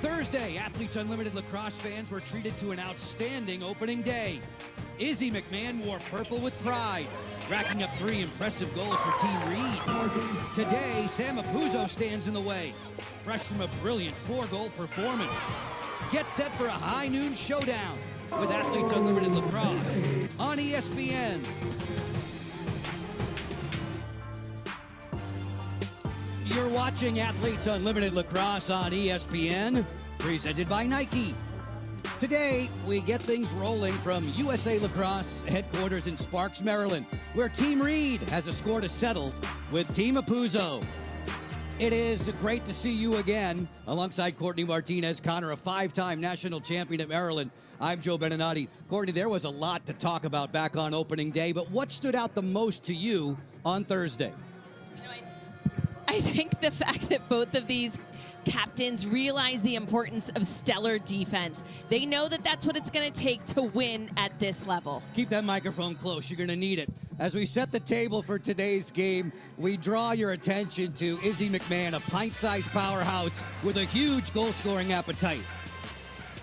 Thursday, Athletes Unlimited lacrosse fans were treated to an outstanding opening day. Izzy McMahon wore purple with pride, racking up 3 impressive goals for Team Reed. Today, Sam Apuzzo stands in the way, fresh from a brilliant 4-goal performance. Get set for a high noon showdown with Athletes Unlimited Lacrosse on ESPN. You're watching Athletes Unlimited Lacrosse on ESPN, presented by Nike. Today, we get things rolling from USA Lacrosse headquarters in Sparks, Maryland, where Team Reed has a score to settle with Team Apuzzo. It is great to see you again, alongside Courtney Martinez, Connor, a 5-time national champion at Maryland. I'm Joe Beninati. Courtney, there was a lot to talk about back on opening day, but what stood out the most to you on Thursday? I think the fact that both of these captains realize the importance of stellar defense. They know that that's what it's going to take to win at this level. Keep that microphone close. You're going to need it. As we set the table for today's game, we draw your attention to Izzy McMahon, a pint-sized powerhouse with a huge goal-scoring appetite.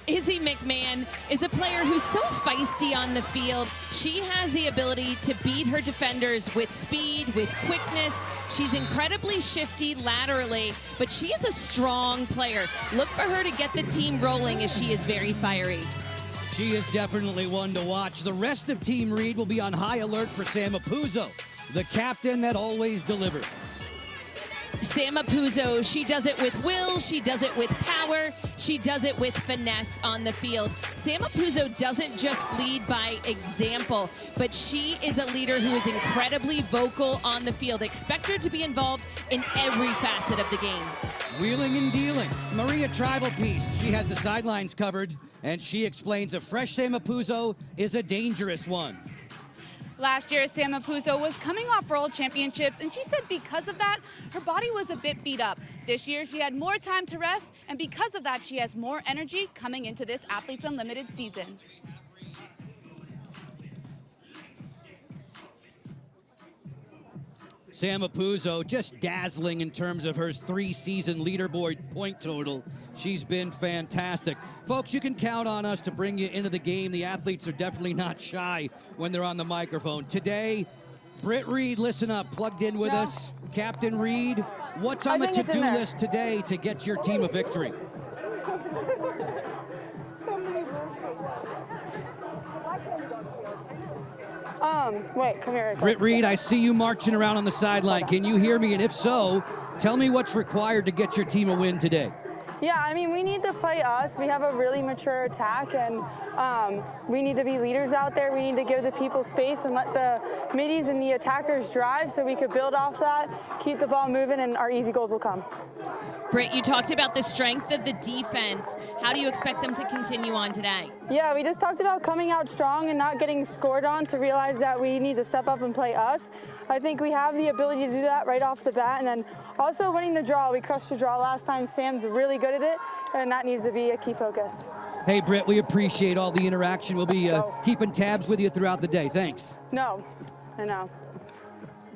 Izzy McMahon is a player who's so feisty on the field. She has the ability to beat her defenders with speed, with quickness. She's incredibly shifty laterally, but she is a strong player. Look for her to get the team rolling, as she is very fiery. She is definitely one to watch. The rest of Team Reed will be on high alert for Sam Apuzzo, the captain that always delivers. Sam Apuzzo, she does it with will, she does it with power, she does it with finesse on the field. Sam Apuzzo doesn't just lead by example, but she is a leader who is incredibly vocal on the field. Expect her to be involved in every facet of the game. Wheeling and dealing. Maria Tribal Piece. She has the sidelines covered, and she explains a fresh Sam Apuzzo is a dangerous one. Last year, Sam Apuzzo was coming off World Championships, and she said because of that, her body was a bit beat up. This year, she had more time to rest, and because of that, she has more energy coming into this Athletes Unlimited season. Sam Apuzzo just dazzling in terms of her 3-season leaderboard point total. She's been fantastic. Folks, you can count on us to bring you into the game. The athletes are definitely not shy when they're on the microphone. Today, Britt Reed, listen up, plugged in with us. Captain Reed, what's on the to-do list today to get your team a victory? Wait, come here. Britt Reed, I see you marching around on the sideline. Can you hear me? And if so, tell me what's required to get your team a win today. Yeah, I mean, we need to play us. We have a really mature attack, and we need to be leaders out there. We need to give the people space and let the middies and the attackers drive so we could build off that, keep the ball moving, and our easy goals will come. Britt, you talked about the strength of the defense. How do you expect them to continue on today? Yeah, we just talked about coming out strong and not getting scored on to realize that we need to step up and play us. I think we have the ability to do that right off the bat, and then also winning the draw. We crushed the draw last time. Sam's really good at it, and that needs to be a key focus. Hey, Britt, we appreciate all the interaction. We'll be keeping tabs with you throughout the day. Thanks. No, I know.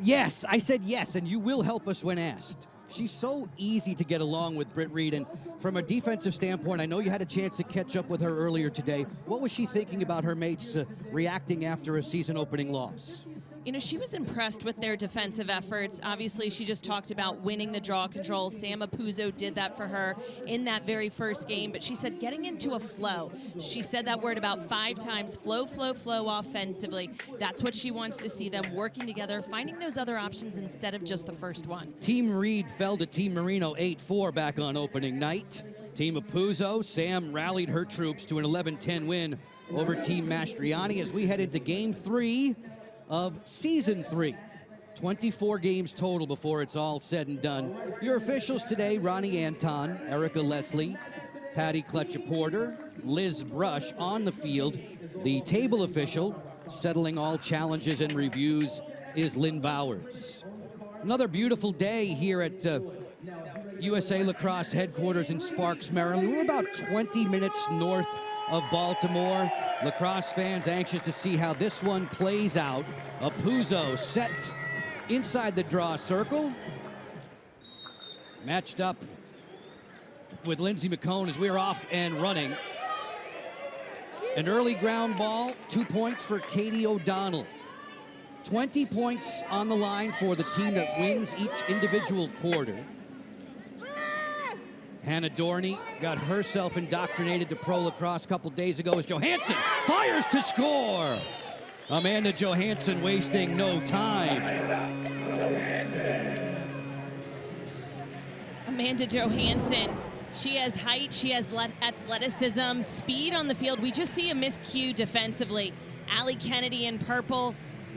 Yes, I said yes, and you will help us when asked. She's so easy to get along with, Britt Reed, and from a defensive standpoint, I know you had a chance to catch up with her earlier today. What was she thinking about her mates reacting after a season-opening loss? You know, she was impressed with their defensive efforts. Obviously, she just talked about winning the draw control. Sam Apuzzo did that for her in that very first game, but she said getting into a flow. She said that word about 5 times, flow, flow, flow offensively. That's what she wants to see, them working together, finding those other options instead of just the first one. Team Reed fell to Team Marino 8-4 back on opening night. Team Apuzzo, Sam rallied her troops to an 11-10 win over Team Mastriani as we head into Game 3 of Season 3. 24 games total before it's all said and done. Your officials today, Ronnie Anton, Erica Leslie, Patty Clutcher-Porter, Liz Brush on the field. The table official, settling all challenges and reviews, is Lynn Bowers. Another beautiful day here at USA Lacrosse headquarters in Sparks, Maryland. We're about 20 minutes north of Baltimore. Lacrosse fans anxious to see how this one plays out. Apuzzo set inside the draw circle. Matched up with Lindsey McCone as we're off and running. An early ground ball, 2 points for Katie O'Donnell. 20 points on the line for the team that wins each individual quarter. Hannah Dorney got herself indoctrinated to pro lacrosse a couple days ago as Johansson fires to score. Amanda Johansson wasting no time. Amanda Johansson, she has height, she has athleticism, speed on the field. We just see a miscue defensively. Allie Kennedy in purple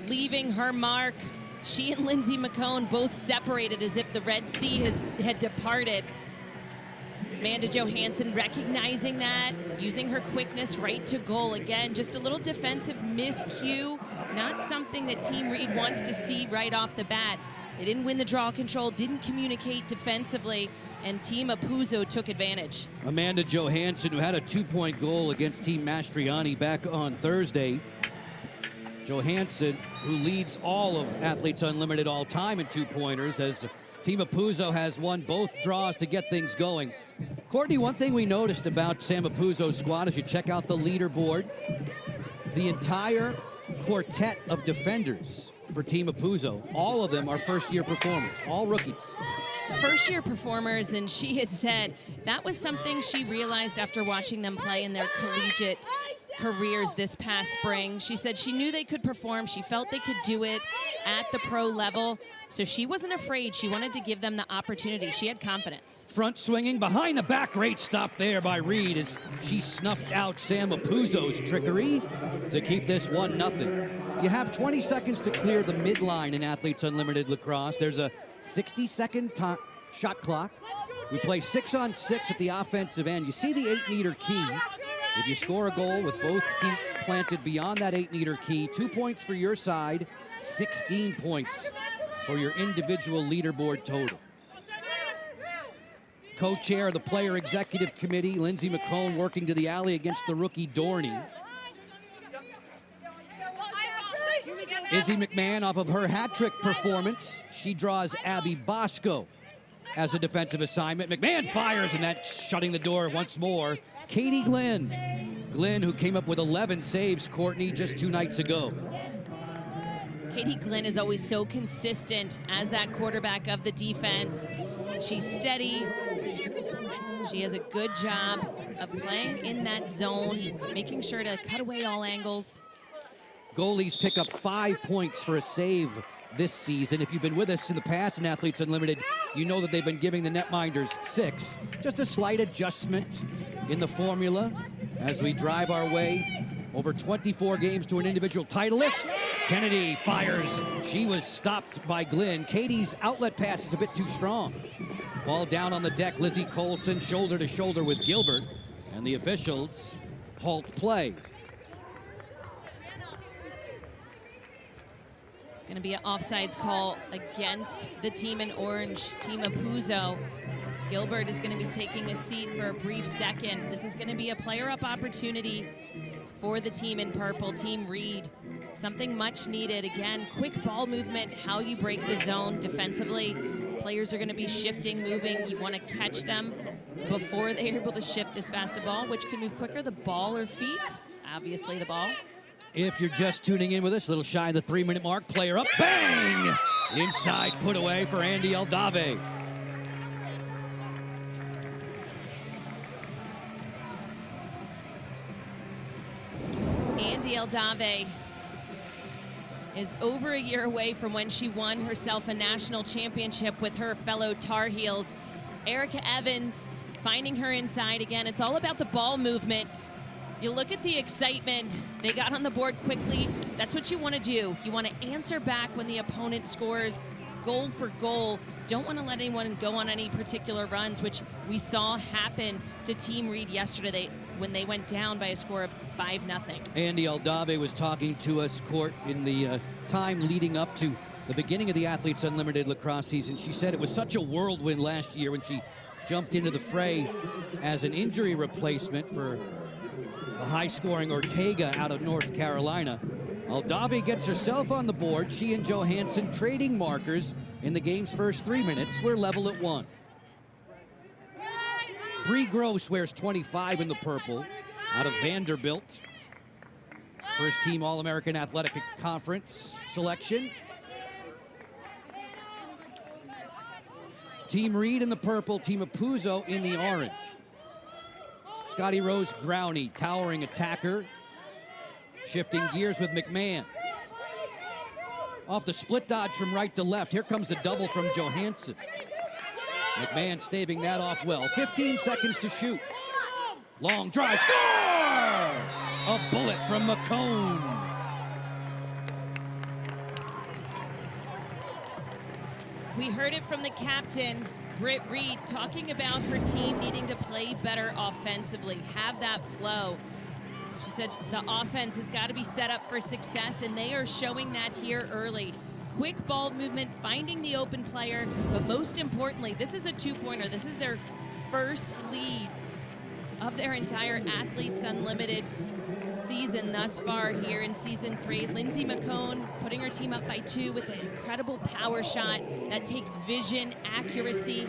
leaving her mark. She and Lindsey McCone both separated as if the Red Sea had departed. Amanda Johansson recognizing that, using her quickness right to goal. Again, just a little defensive miscue, not something that Team Reed wants to see right off the bat. They didn't win the draw control, didn't communicate defensively, and Team Apuzzo took advantage. Amanda Johansson, who had a 2-point goal against Team Mastriani back on Thursday. Johansson, who leads all of Athletes Unlimited all time in 2-pointers, as Team Apuzzo has won both draws to get things going. Courtney, one thing we noticed about Sam Apuzzo's squad as you check out the leaderboard, the entire quartet of defenders for Team Apuzzo, all of them are first-year performers, all rookies. First-year performers, and she had said that was something she realized after watching them play in their collegiate careers this past spring. She said she knew they could perform. She felt they could do it at the pro level. So she wasn't afraid. She wanted to give them the opportunity. She had confidence. Front swinging, behind the back, great stop there by Reed as she snuffed out Sam Apuzzo's trickery to keep this 1-0. You have 20 seconds to clear the midline in Athletes Unlimited Lacrosse. There's a 60-second shot clock. We play 6-on-6 at the offensive end. You see the 8-meter key. If you score a goal with both feet planted beyond that 8-meter key, 2 points for your side, 16 points for your individual leaderboard total. Co-chair of the Player Executive Committee, Lindsey McCone, working to the alley against the rookie Dorney. Izzy McMahon, off of her hat-trick performance, she draws Abby Bosco as a defensive assignment. McMahon fires, and that's shutting the door once more. Katie Glenn. Glenn, who came up with 11 saves, Courtney, just 2 nights ago. Katie Glenn is always so consistent as that quarterback of the defense. She's steady. She has a good job of playing in that zone, making sure to cut away all angles. Goalies pick up 5 points for a save this season. If you've been with us in the past in Athletes Unlimited, you know that they've been giving the netminders 6. Just a slight adjustment in the formula as we drive our way over 24 games to an individual titleist. Kennedy fires. She was stopped by Glenn. Katie's outlet pass is a bit too strong. Ball down on the deck. Lizzie Colson shoulder to shoulder with Gilbert, and the officials halt play. It's going to be an offsides call against the team in orange, Team Apuzzo. Gilbert is going to be taking a seat for a brief second. This is going to be a player-up opportunity for the team in purple, Team Reed. Something much needed. Again, quick ball movement, how you break the zone defensively. Players are going to be shifting, moving. You want to catch them before they're able to shift as fast a ball. Which can move quicker, the ball or feet? Obviously the ball. If you're just tuning in with us, a little shy of the 3-minute mark, player up, bang! Inside put away for Andy Aldave. Andy Aldave is over a year away from when she won herself a national championship with her fellow Tar Heels. Erica Evans finding her inside again. It's all about the ball movement. You look at the excitement. They got on the board quickly. That's what you want to do. You want to answer back when the opponent scores goal for goal. Don't want to let anyone go on any particular runs, which we saw happen to Team Reed yesterday when they went down by a score of 5-0. Andy Aldave was talking to us, Court, in the time leading up to the beginning of the Athletes Unlimited lacrosse season. She said it was such a whirlwind last year when she jumped into the fray as an injury replacement for the high-scoring Ortega out of North Carolina. Aldave gets herself on the board. She and Johansson trading markers in the game's first 3 minutes. We're level at 1. Bree Gross wears 25 in the purple out of Vanderbilt. First team All-American Athletic Conference selection. Team Reed in the purple, Team Apuzzo in the orange. Scotty Rose Growney, towering attacker. Shifting gears with McMahon. Off the split dodge from right to left. Here comes the double from Johansson. McMahon staving that off well. 15 seconds to shoot. Long drive, score! A bullet from McCone. We heard it from the captain, Britt Reed, talking about her team needing to play better offensively, have that flow. She said the offense has got to be set up for success, and they are showing that here early. Quick ball movement, finding the open player, but most importantly, this is a two-pointer. This is their first lead of their entire Athletes Unlimited season thus far here in season 3. Lindsay McCone putting her team up by 2 with an incredible power shot that takes vision, accuracy.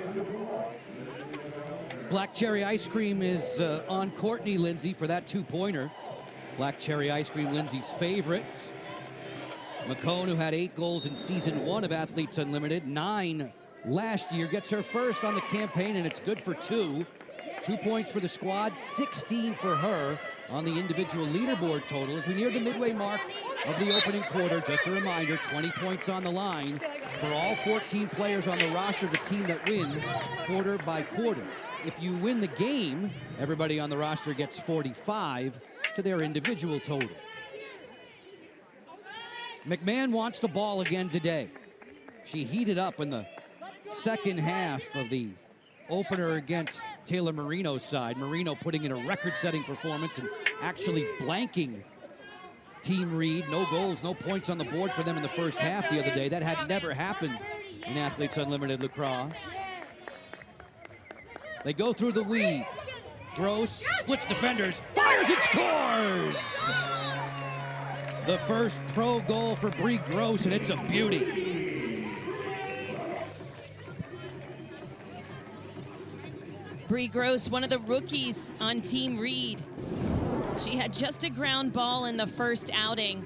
Black Cherry Ice Cream is on Courtney Lindsay for that two-pointer. Black Cherry Ice Cream, Lindsay's favorite. McCone, who had 8 goals in season 1 of Athletes Unlimited, 9 last year, gets her first on the campaign, and it's good for 2. 2 points for the squad, 16 for her on the individual leaderboard total. As we near the midway mark of the opening quarter, just a reminder, 20 points on the line for all 14 players on the roster, the team that wins quarter by quarter. If you win the game, everybody on the roster gets 45 to their individual total. McMahon wants the ball again today. She heated up in the second half of the opener against Taylor Marino's side. Marino putting in a record-setting performance and actually blanking Team Reed. No goals, no points on the board for them in the first half the other day. That had never happened in Athletes Unlimited Lacrosse. They go through the weave. Gross splits defenders, fires and scores! The first pro goal for Bree Gross, and it's a beauty. Bree Gross, one of the rookies on Team Reed. She had just a ground ball in the first outing.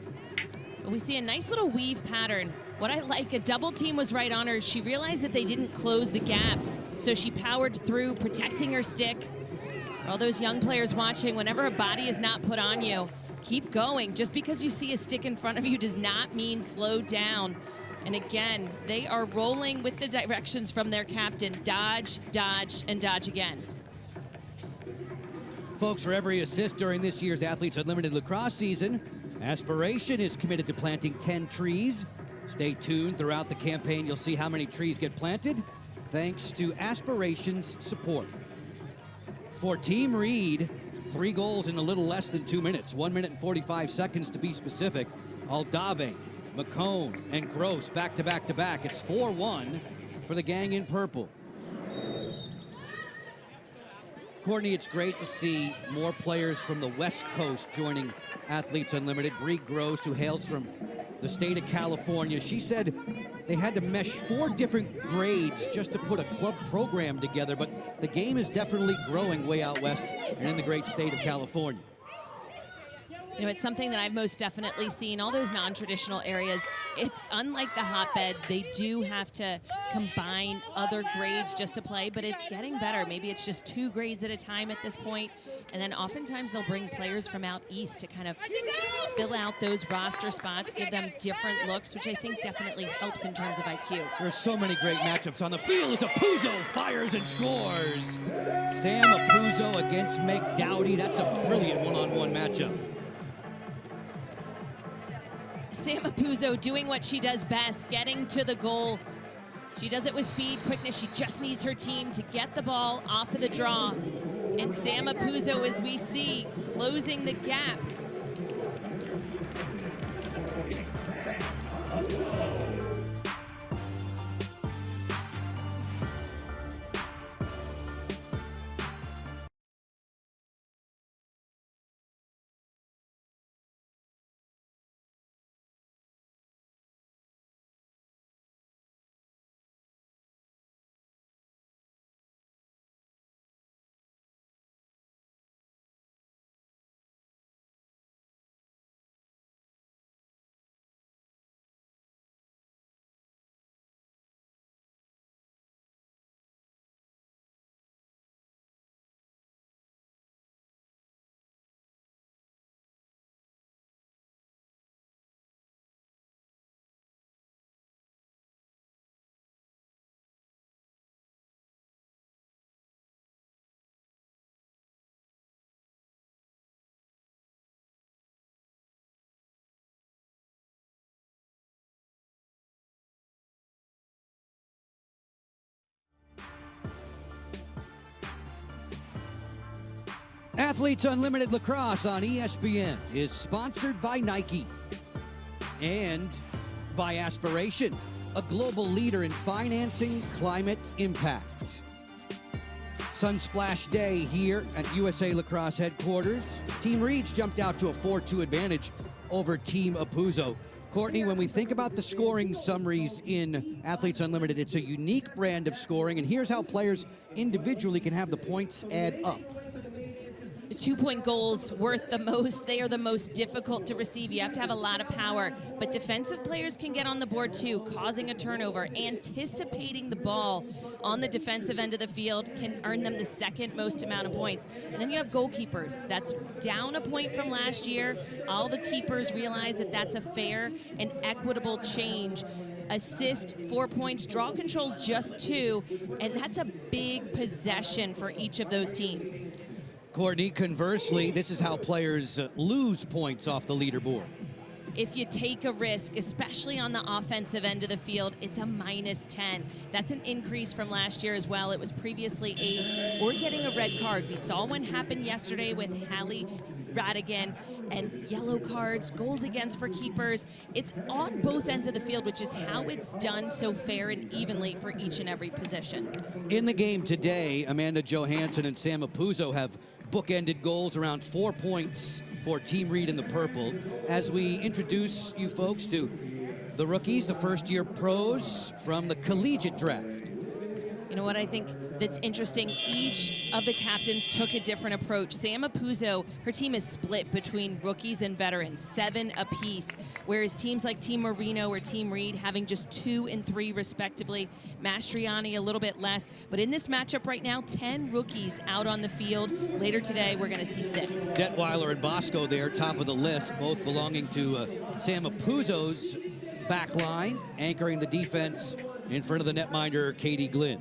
But we see a nice little weave pattern. What I like, a double team was right on her. She realized that they didn't close the gap, so she powered through, protecting her stick. For all those young players watching, whenever a body is not put on you, keep going. Just because you see a stick in front of you does not mean slow down. And again, they are rolling with the directions from their captain. Dodge, dodge, and dodge again. Folks, for every assist during this year's Athletes Unlimited Lacrosse season, Aspiration is committed to planting 10 trees. Stay tuned throughout the campaign. You'll see how many trees get planted thanks to Aspiration's support. For Team Reed, 3 goals in a little less than 2 minutes, 1 minute and 45 seconds to be specific. Aldave, McCone, and Gross back to back to back. It's 4-1 for the gang in purple. Courtney, it's great to see more players from the West Coast joining Athletes Unlimited. Bree Gross, who hails from the state of California, she said they had to mesh 4 different grades just to put a club program together, but the game is definitely growing way out west and in the great state of California. You know, it's something that I've most definitely seen. All those non-traditional areas, it's unlike the hotbeds. They do have to combine other grades just to play, but it's getting better. Maybe it's just 2 grades at a time at this point. And then oftentimes they'll bring players from out east to kind of fill out those roster spots, give them different looks, which I think definitely helps in terms of IQ. There's so many great matchups on the field as Apuzzo fires and scores. Sam Apuzzo against Meg Dowdy. That's a brilliant one-on-one matchup. Sam Apuzzo doing what she does best, getting to the goal. She does it with speed, quickness. She just needs her team to get the ball off of the draw. And Sam Apuzzo, as we see, closing the gap. Athletes Unlimited Lacrosse on ESPN is sponsored by Nike and by Aspiration, a global leader in financing climate impact. Sunsplash Day here at USA Lacrosse headquarters. Team Reeds jumped out to a 4-2 advantage over Team Apuzo. Courtney, when we think about the scoring summaries in Athletes Unlimited, it's a unique brand of scoring, and here's how players individually can have the points add up. The 2-point goals worth the most. They are the most difficult to receive. You have to have a lot of power, but defensive players can get on the board too, causing a turnover. Anticipating the ball on the defensive end of the field can earn them the second most amount of points. And then you have goalkeepers. That's down a point from last year. All the keepers realize that that's a fair and equitable change. Assist, 4 points, draw controls just 2, and that's a big possession for each of those teams. Courtney, conversely, this is how players lose points off the leaderboard. If you take a risk, especially on the offensive end of the field, it's a -10. That's an increase from last year as well. It was previously 8, or getting a red card. We saw one happen yesterday with Hallie Radigan, and yellow cards, goals against for keepers. It's on both ends of the field, which is how it's done so fair and evenly for each and every position. In the game today, Amanda Johansson and Sam Apuzo have bookended goals, around 4 points for Team Reed in the purple. As we introduce you folks to the rookies, the first-year pros from the collegiate draft. You know what I think that's interesting? Each of the captains took a different approach. Sam Apuzo, her team is split between rookies and veterans, 7 apiece, whereas teams like Team Marino or Team Reed having just 2 and 3 respectively. Mastriani a little bit less, but in this matchup right now, 10 rookies out on the field. Later today, we're going to see 6. Detweiler and Bosco there, top of the list, both belonging to Sam Apuzo's back line, anchoring the defense in front of the netminder, Katie Glynn.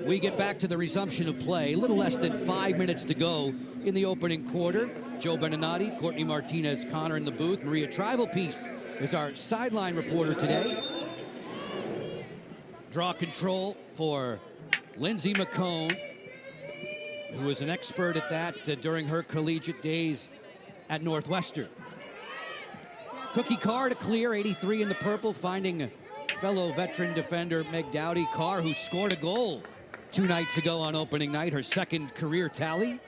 We get back to the resumption of play. A little less than 5 minutes to go in the opening quarter. Joe Beninati, Courtney Martinez, Connor in the booth. Maria Tribalpiece is our sideline reporter today. Draw control for Lindsay McCone, who was an expert at that during her collegiate days at Northwestern. Cookie Carr to clear, 83 in the purple, finding fellow veteran defender Meg Dowdy. Carr, who scored a goal 2 nights ago on opening night, her second career tally.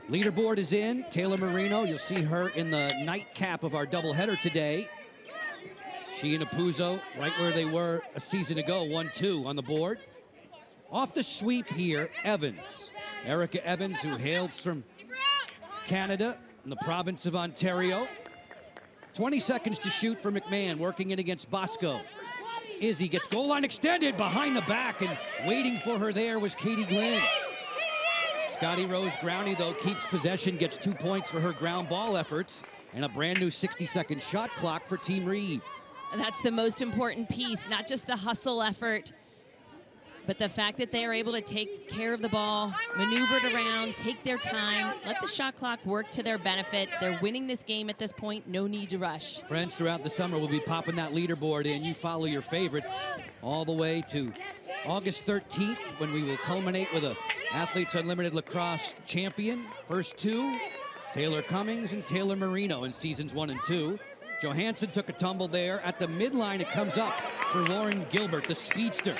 Leaderboard is in. Taylor Marino, you'll see her in the nightcap of our doubleheader today. She and Apuzo right where they were a season ago, 1-2 on the board. Off the sweep here, Evans. Erica Evans, who hails from Canada in the province of Ontario. 20 seconds to shoot for McMahon, working in against Bosco. Izzy gets goal line extended behind the back, and waiting for her there was Katie Glynn. Scotty Rose Growney, though, keeps possession, gets 2 points for her ground ball efforts, and a brand new 60-second shot clock for Team Reed. And that's the most important piece, not just the hustle effort, but the fact that they are able to take care of the ball, maneuver it around, take their time, let the shot clock work to their benefit. They're winning this game at this point, no need to rush. Friends, throughout the summer, we'll be popping that leaderboard in. You follow your favorites all the way to August 13th, when we will culminate with a Athletes Unlimited Lacrosse champion. First 2, Taylor Cummings and Taylor Marino in seasons 1 and 2. Johansson took a tumble there. At the midline, it comes up for Lauren Gilbert, the speedster.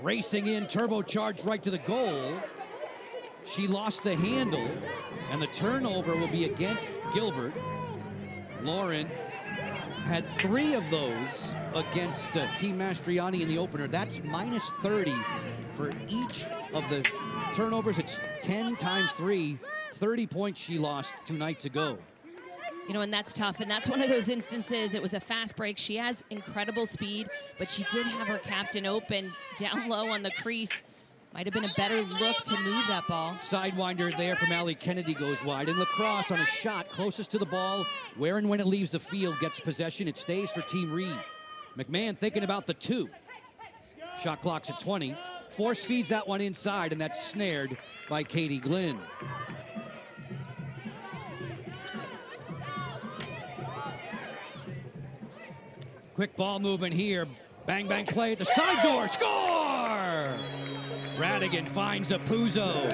Racing in, turbocharged right to the goal. She lost the handle, and the turnover will be against Gilbert. Lauren had 3 of those against Team Mastriani in the opener. That's -30 for each of the turnovers. It's 10 times 3, 30 points she lost 2 nights ago. You know, and that's tough, and that's one of those instances. It was a fast break. She has incredible speed, but she did have her captain open down low on the crease. Might have been a better look to move that ball. Sidewinder there from Allie Kennedy goes wide. And Lacrosse on a shot closest to the ball, where and when it leaves the field gets possession. It stays for Team Reed. McMahon thinking about the 2. Shot clock's at 20. Force feeds that one inside, and that's snared by Katie Glynn. Quick ball movement here. Bang, bang play at the side door. Score! Radigan finds Apuzo.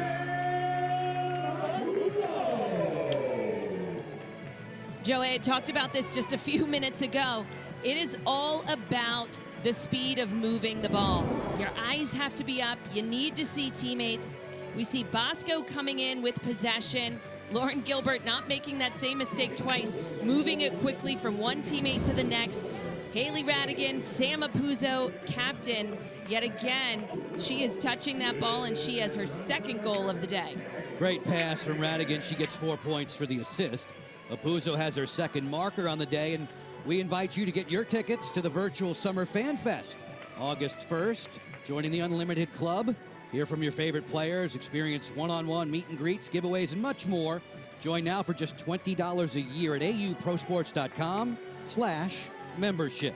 Joey talked about this just a few minutes ago. It is all about the speed of moving the ball. Your eyes have to be up. You need to see teammates. We see Bosco coming in with possession. Lauren Gilbert not making that same mistake twice, moving it quickly from one teammate to the next. Haley Radigan, Sam Apuzzo, captain, yet again, she is touching that ball, and she has her second goal of the day. Great pass from Radigan. She gets 4 points for the assist. Apuzzo has her second marker on the day, and we invite you to get your tickets to the virtual Summer Fan Fest, August 1st. Joining the Unlimited Club, hear from your favorite players, experience one-on-one meet and greets, giveaways, and much more. Join now for just $20 a year at auprosports.com/membership.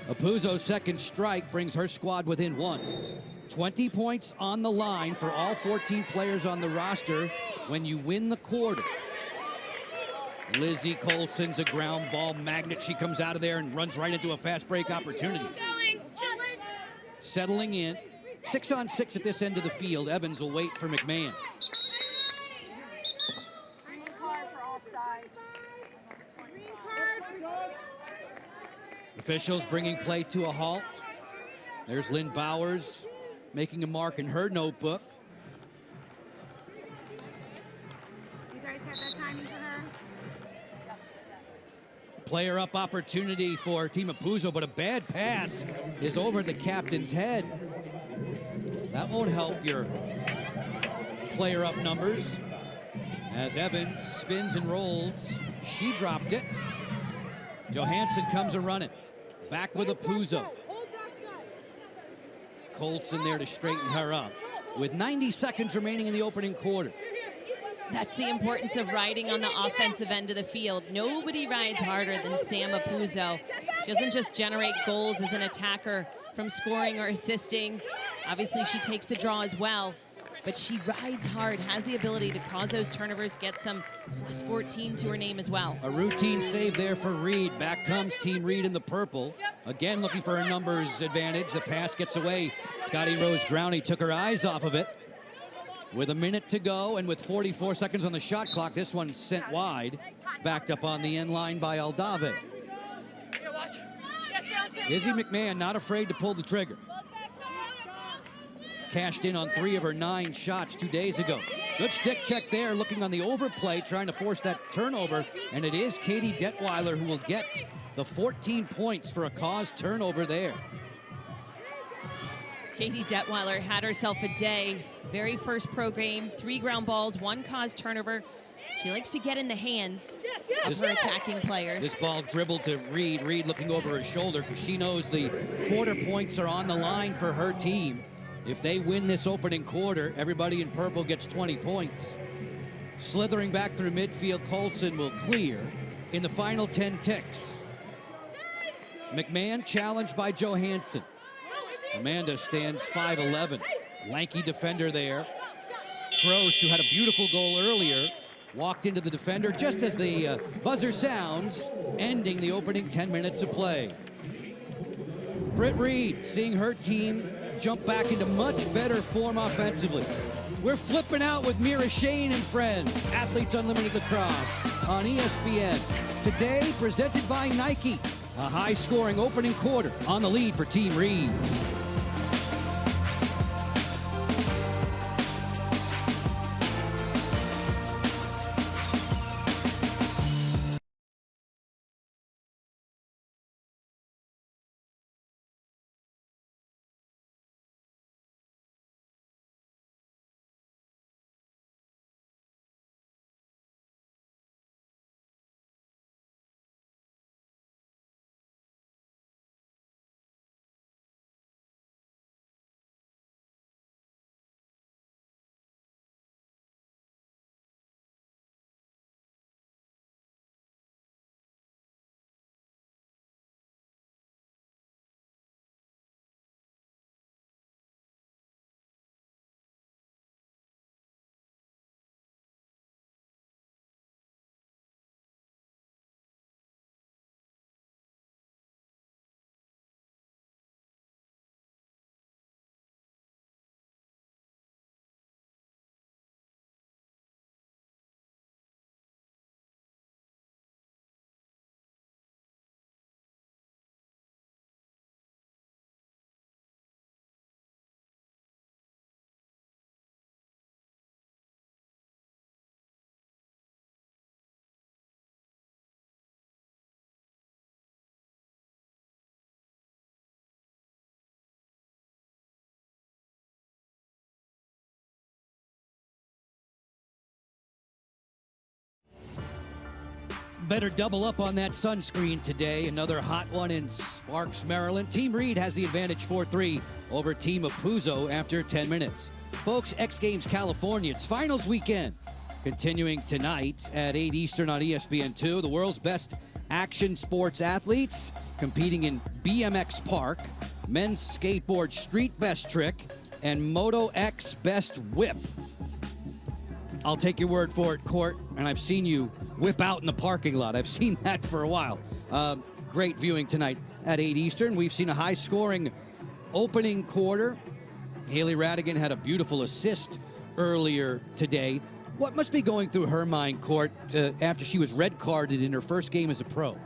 Apuzzo's second strike brings her squad within one. 20 points on the line for all 14 players on the roster when you win the quarter. Lizzie Colson's a ground ball magnet. She comes out of there and runs right into a fast break opportunity. Settling in. 6-on-6 at this end of the field. Evans will wait for McMahon. Officials bringing play to a halt. There's Lynn Bowers making a mark in her notebook. You guys have that timing for her? Player up opportunity for Team Apuzzo, but a bad pass is over the captain's head. That won't help your player up numbers. As Evans spins and rolls, she dropped it. Johansson comes a running. Back with Apuzzo. Colson there to straighten her up. With 90 seconds remaining in the opening quarter. That's the importance of riding on the offensive end of the field. Nobody rides harder than Sam Apuzzo. She doesn't just generate goals as an attacker from scoring or assisting. Obviously, she takes the draw as well, but she rides hard, has the ability to cause those turnovers, get some +14 to her name as well. A routine save there for Reed. Back comes Team Reed in the purple. Again, looking for a numbers advantage. The pass gets away. Scotty Rose Growney took her eyes off of it. With a minute to go and with 44 seconds on the shot clock, this one's sent wide. Backed up on the end line by Aldave. Izzy McMahon not afraid to pull the trigger. Cashed in on 3 of her 9 shots 2 days ago. Good stick check there, looking on the overplay, trying to force that turnover. And it is Katie Detweiler who will get the 14 points for a caused turnover there. Katie Detweiler had herself a day. Very first pro game, 3 ground balls, 1 caused turnover. She likes to get in the hands of her attacking players. This ball dribbled to Reed. Reed looking over her shoulder because she knows the quarter points are on the line for her team. If they win this opening quarter, everybody in purple gets 20 points. Slithering back through midfield, Colson will clear in the final 10 ticks. McMahon challenged by Johansson. Amanda stands 5'11". Lanky defender there. Gross, who had a beautiful goal earlier, walked into the defender just as the buzzer sounds, ending the opening 10 minutes of play. Britt Reed seeing her team jump back into much better form offensively. We're flipping out with Mira Shane and friends. Athletes Unlimited Lacrosse on ESPN. Today, presented by Nike. A high-scoring opening quarter on the lead for Team Reed. better double up on that sunscreen today. Another hot one in Sparks, Maryland. Team Reed has the advantage 4-3 over Team Apuzzo after 10 minutes. Folks, X Games California, it's finals weekend. Continuing tonight at 8 Eastern on ESPN2. The world's best action sports athletes competing in BMX Park, men's skateboard street best trick, and Moto X best whip. I'll take your word for it, Court, and I've seen you whip out in the parking lot. I've seen that for a while. Great viewing tonight at 8 Eastern. We've seen a high-scoring opening quarter. Haley Radigan had a beautiful assist earlier today. What must be going through her mind, Court, after she was red carded in her first game as a pro?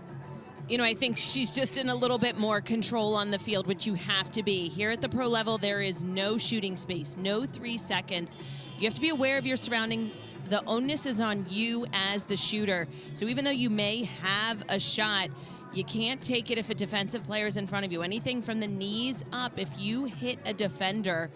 You know, I think she's just in a little bit more control on the field, which you have to be. Here at the pro level, there is no shooting space, no 3 seconds. You have to be aware of your surroundings. The onus is on you as the shooter. So even though you may have a shot, you can't take it if a defensive player is in front of you. Anything from the knees up, if you hit a defender,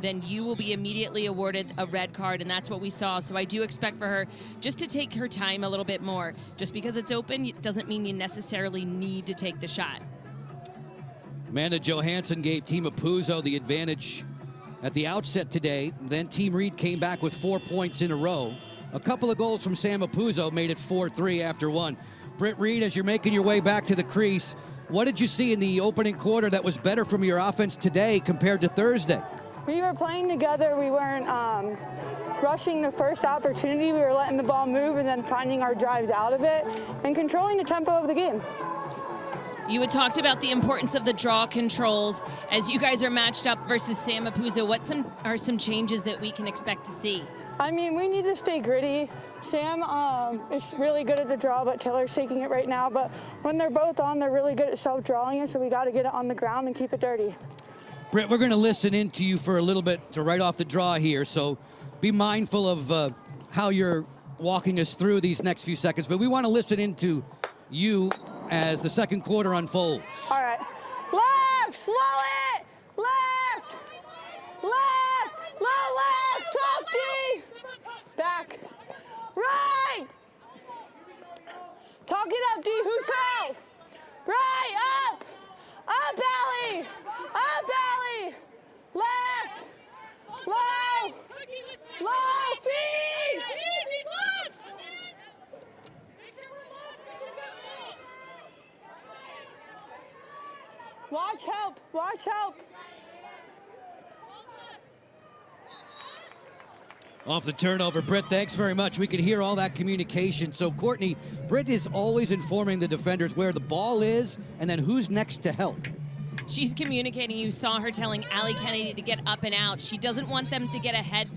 then you will be immediately awarded a red card, and that's what we saw. So I do expect for her just to take her time a little bit more. Just because it's open, it doesn't mean you necessarily need to take the shot. Amanda Johansson gave Team Apuzzo the advantage at the outset today. Then Team Reed came back with 4 points in a row. A couple of goals from Sam Apuzzo made it 4-3 after one. Britt Reed, as you're making your way back to the crease, what did you see in the opening quarter that was better from your offense today compared to Thursday? We were playing together. We weren't rushing the first opportunity. We were letting the ball move and then finding our drives out of it and controlling the tempo of the game. You had talked about the importance of the draw controls. As you guys are matched up versus Sam Apuzzo, what are some changes that we can expect to see? I mean, we need to stay gritty. Sam is really good at the draw, but Taylor's taking it right now. But when they're both on, they're really good at self-drawing it, so we got to get it on the ground and keep it dirty. Britt, we're going to listen into you for a little bit to right off the draw here, so be mindful of how you're walking us through these next few seconds. But we want to listen into you as the second quarter unfolds. All right. Left, slow it. Left, left, low left, talk D. Back, right. Talk it up, D, who's fouls? Right, up, alley, left, low, feed. Watch help. Off the turnover, Britt, thanks very much. We could hear all that communication. So, Courtney, Britt is always informing the defenders where the ball is and then who's next to help. She's communicating. You saw her telling Allie Kennedy to get up and out. She doesn't want them to get a head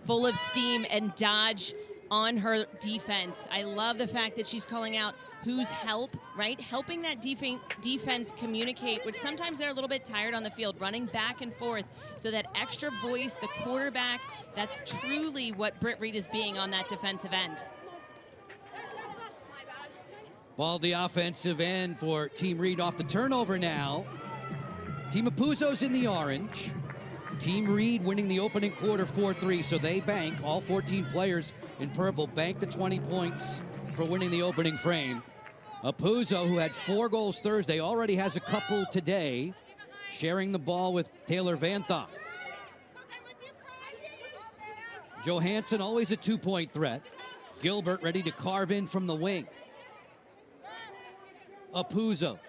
full of steam and dodge on her defense. I love the fact that she's calling out who's help, right? Helping that defense communicate, which sometimes they're a little bit tired on the field, running back and forth. So that extra voice, the quarterback, that's truly what Britt Reed is being on that defensive end. Ball the offensive end for Team Reed off the turnover now. Team Apuzzo's in the orange. Team Reed winning the opening quarter 4-3, so they bank, all 14 players in purple, bank the 20 points for winning the opening frame. Apuzzo, who had 4 goals Thursday, already has a couple today, sharing the ball with Taylor Vanthoff. Johansson, always a 2-point threat. Gilbert ready to carve in from the wing. Apuzzo,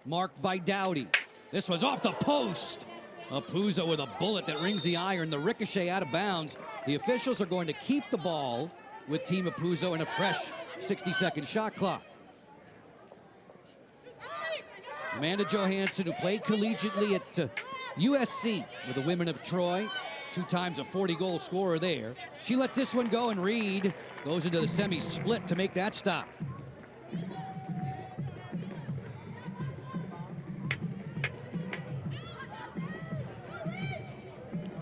marked by Dowdy. This one's off the post. Apuzzo with a bullet that rings the iron. The ricochet out of bounds. The officials are going to keep the ball with Team Apuzzo in a fresh 60-second shot clock. Amanda Johansson, who played collegiately at USC with the Women of Troy, 2 times a 40-goal scorer there. She lets this one go, and Reed goes into the semi-split to make that stop.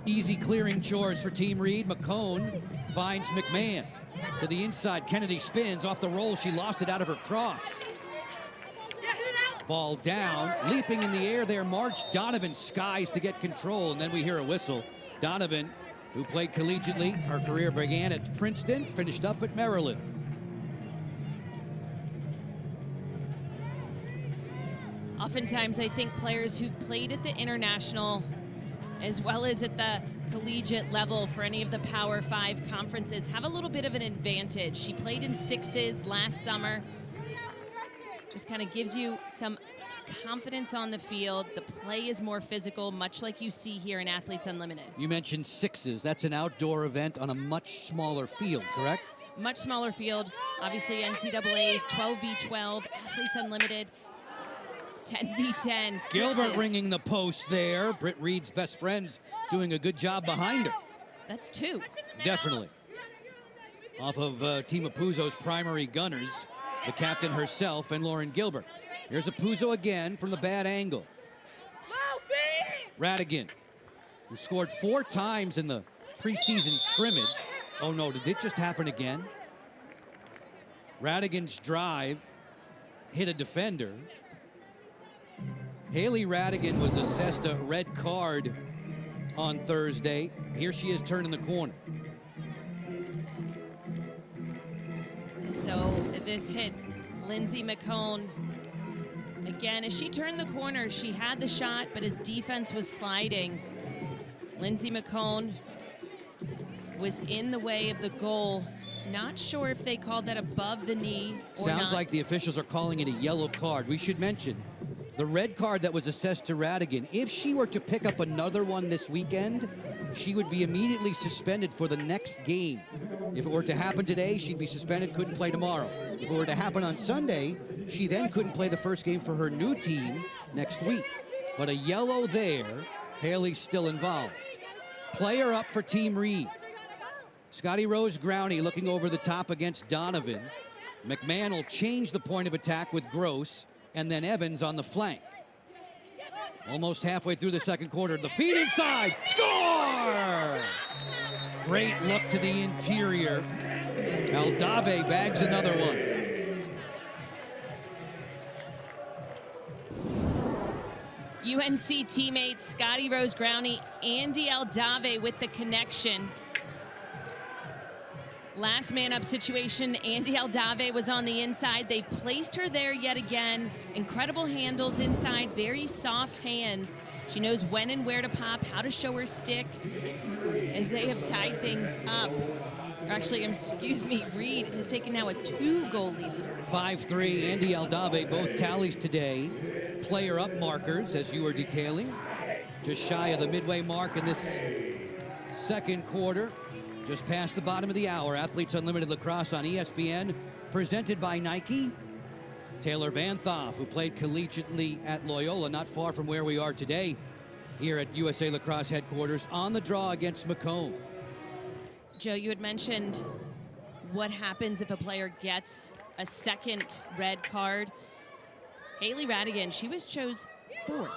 Easy clearing chores for Team Reed. McCone finds McMahon to the inside. Kennedy spins off the roll. She lost it out of her cross. Ball down, leaping in the air there. March Donovan skies to get control, and then we hear a whistle. Donovan, who played collegiately, her career began at Princeton, finished up at Maryland. Oftentimes, I think players who've played at the international as well as at the collegiate level for any of the Power 5 conferences have a little bit of an advantage. She played in sixes last summer. Just kind of gives you some confidence on the field. The play is more physical, much like you see here in Athletes Unlimited. You mentioned sixes. That's an outdoor event on a much smaller field, correct? Much smaller field. Obviously, NCAA's 12v12, Athletes Unlimited, 10v10. Gilbert ringing the post there. Britt Reed's best friend's doing a good job behind her. That's two. Definitely. Off of Team Apuzzo's primary gunners, the captain herself and Lauren Gilbert. Here's Apuzzo again from the bad angle. Radigan, who scored 4 times in the preseason scrimmage. Oh no, did it just happen again? Radigan's drive hit a defender. Haley Radigan was assessed a red card on Thursday. Here she is turning the corner. So this hit Lindsay McCone. Again, as she turned the corner, she had the shot, but as defense was sliding, Lindsay McCone was in the way of the goal. Not sure if they called that above the knee or Sounds not. like the officials are calling it a yellow card. We should mention the red card that was assessed to Radigan. If she were to pick up another one this weekend, she would be immediately suspended for the next game. If it were to happen today, she'd be suspended, couldn't play tomorrow. If it were to happen on Sunday, she then couldn't play the first game for her new team next week. But a yellow there, Haley's still involved. Player up for Team Reed. Scotty Rose Growney looking over the top against Donovan. McMahon will change the point of attack with Gross, and then Evans on the flank. Almost halfway through the second quarter, the feed inside, score! Great look to the interior. Aldave bags another one. UNC teammates Scotty Rose Growney, Andy Aldave with the connection. Last man up situation, Andy Aldave was on the inside. They've placed her there yet again. Incredible handles inside, very soft hands. She knows when and where to pop, how to show her stick as they have tied things up. Or actually, excuse me, Reed has taken now a 2-goal lead. 5-3, Andy Aldave, both tallies today. Player up markers, as you were detailing. Just shy of the midway mark in this second quarter. Just past the bottom of the hour. Athletes Unlimited Lacrosse on ESPN, presented by Nike. Taylor Van Thoff, who played collegiately at Loyola, not far from where we are today, here at USA Lacrosse headquarters, on the draw against Macomb. Joe, you had mentioned what happens if a player gets a second red card. Haley Radigan, she was chose 4th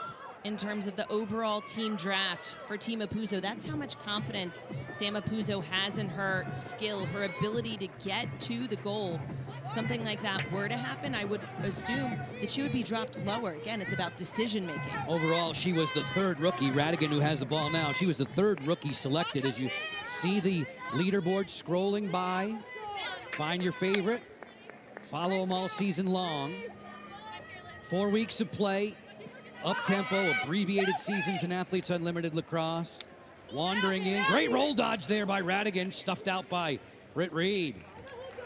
in terms of the overall team draft for Team Apuzzo. That's how much confidence Sam Apuzzo has in her skill, her ability to get to the goal. If something like that were to happen, I would assume that she would be dropped lower. Again, it's about decision making. Overall, she was the 3rd rookie. Radigan, who has the ball now, she was the 3rd rookie selected. As you see the leaderboard scrolling by, find your favorite, follow them all season long. 4 weeks of play, up-tempo, abbreviated seasons in Athletes Unlimited Lacrosse. Wandering in, great roll dodge there by Radigan, stuffed out by Britt Reed.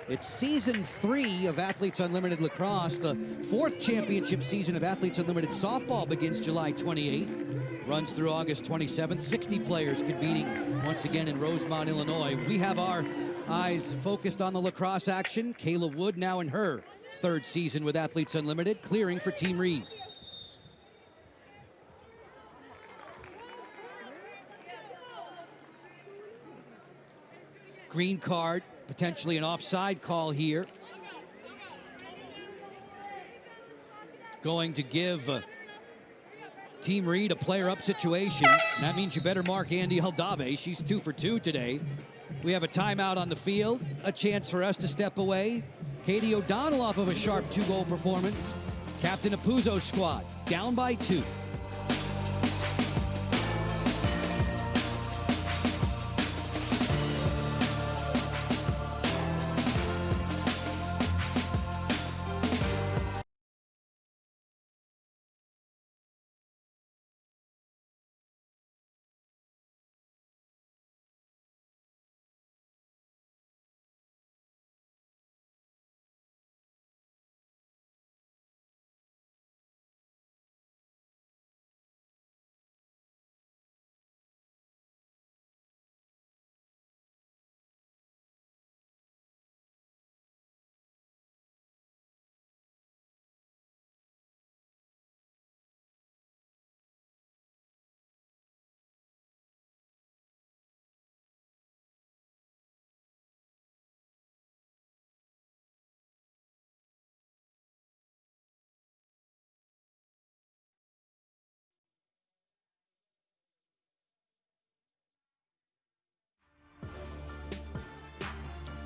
It's season 3 of Athletes Unlimited Lacrosse. The 4th championship season of Athletes Unlimited Softball begins July 28th, runs through August 27th. 60 players convening once again in Rosemont, Illinois. We have our eyes focused on the lacrosse action. Kayla Wood now in her 3rd season with Athletes Unlimited, clearing for Team Reed. Green card, potentially an offside call here. Going to give Team Reed a player up situation. That means you better mark Andy Aldave. She's 2 for 2 today. We have a timeout on the field, a chance for us to step away. Katie O'Donnell off of a sharp 2-goal performance. Captain Apuzzo's squad down by 2.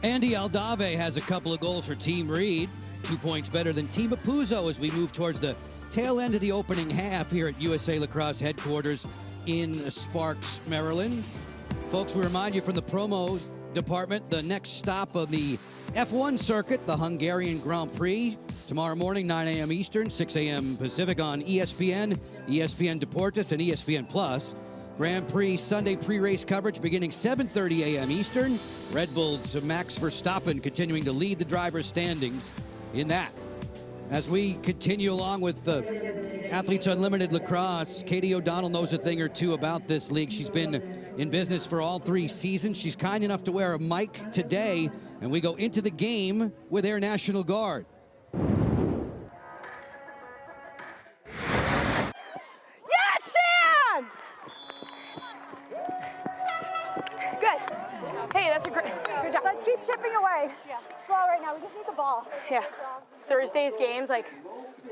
Andy Aldave has a couple of goals for Team Reed. 2 points better than Team Apuzzo as we move towards the tail end of the opening half here at USA Lacrosse headquarters in Sparks, Maryland. Folks, we remind you from the promo department, the next stop of the F1 circuit, the Hungarian Grand Prix, tomorrow morning, 9 a.m. Eastern, 6 a.m. Pacific on ESPN, ESPN Deportes, and ESPN Plus. Grand Prix Sunday pre-race coverage beginning 7:30 a.m. Eastern. Red Bull's Max Verstappen continuing to lead the driver's standings in that. As we continue along with the Athletes Unlimited Lacrosse, Katie O'Donnell knows a thing or two about this league. She's been in business for all 3 seasons. She's kind enough to wear a mic today, and we go into the game with Air National Guard. Yes, Sam! Good. Hey, that's a good job. Let's keep chipping away. Yeah. Slow right now. We just need the ball. Yeah. Thursday's games, like,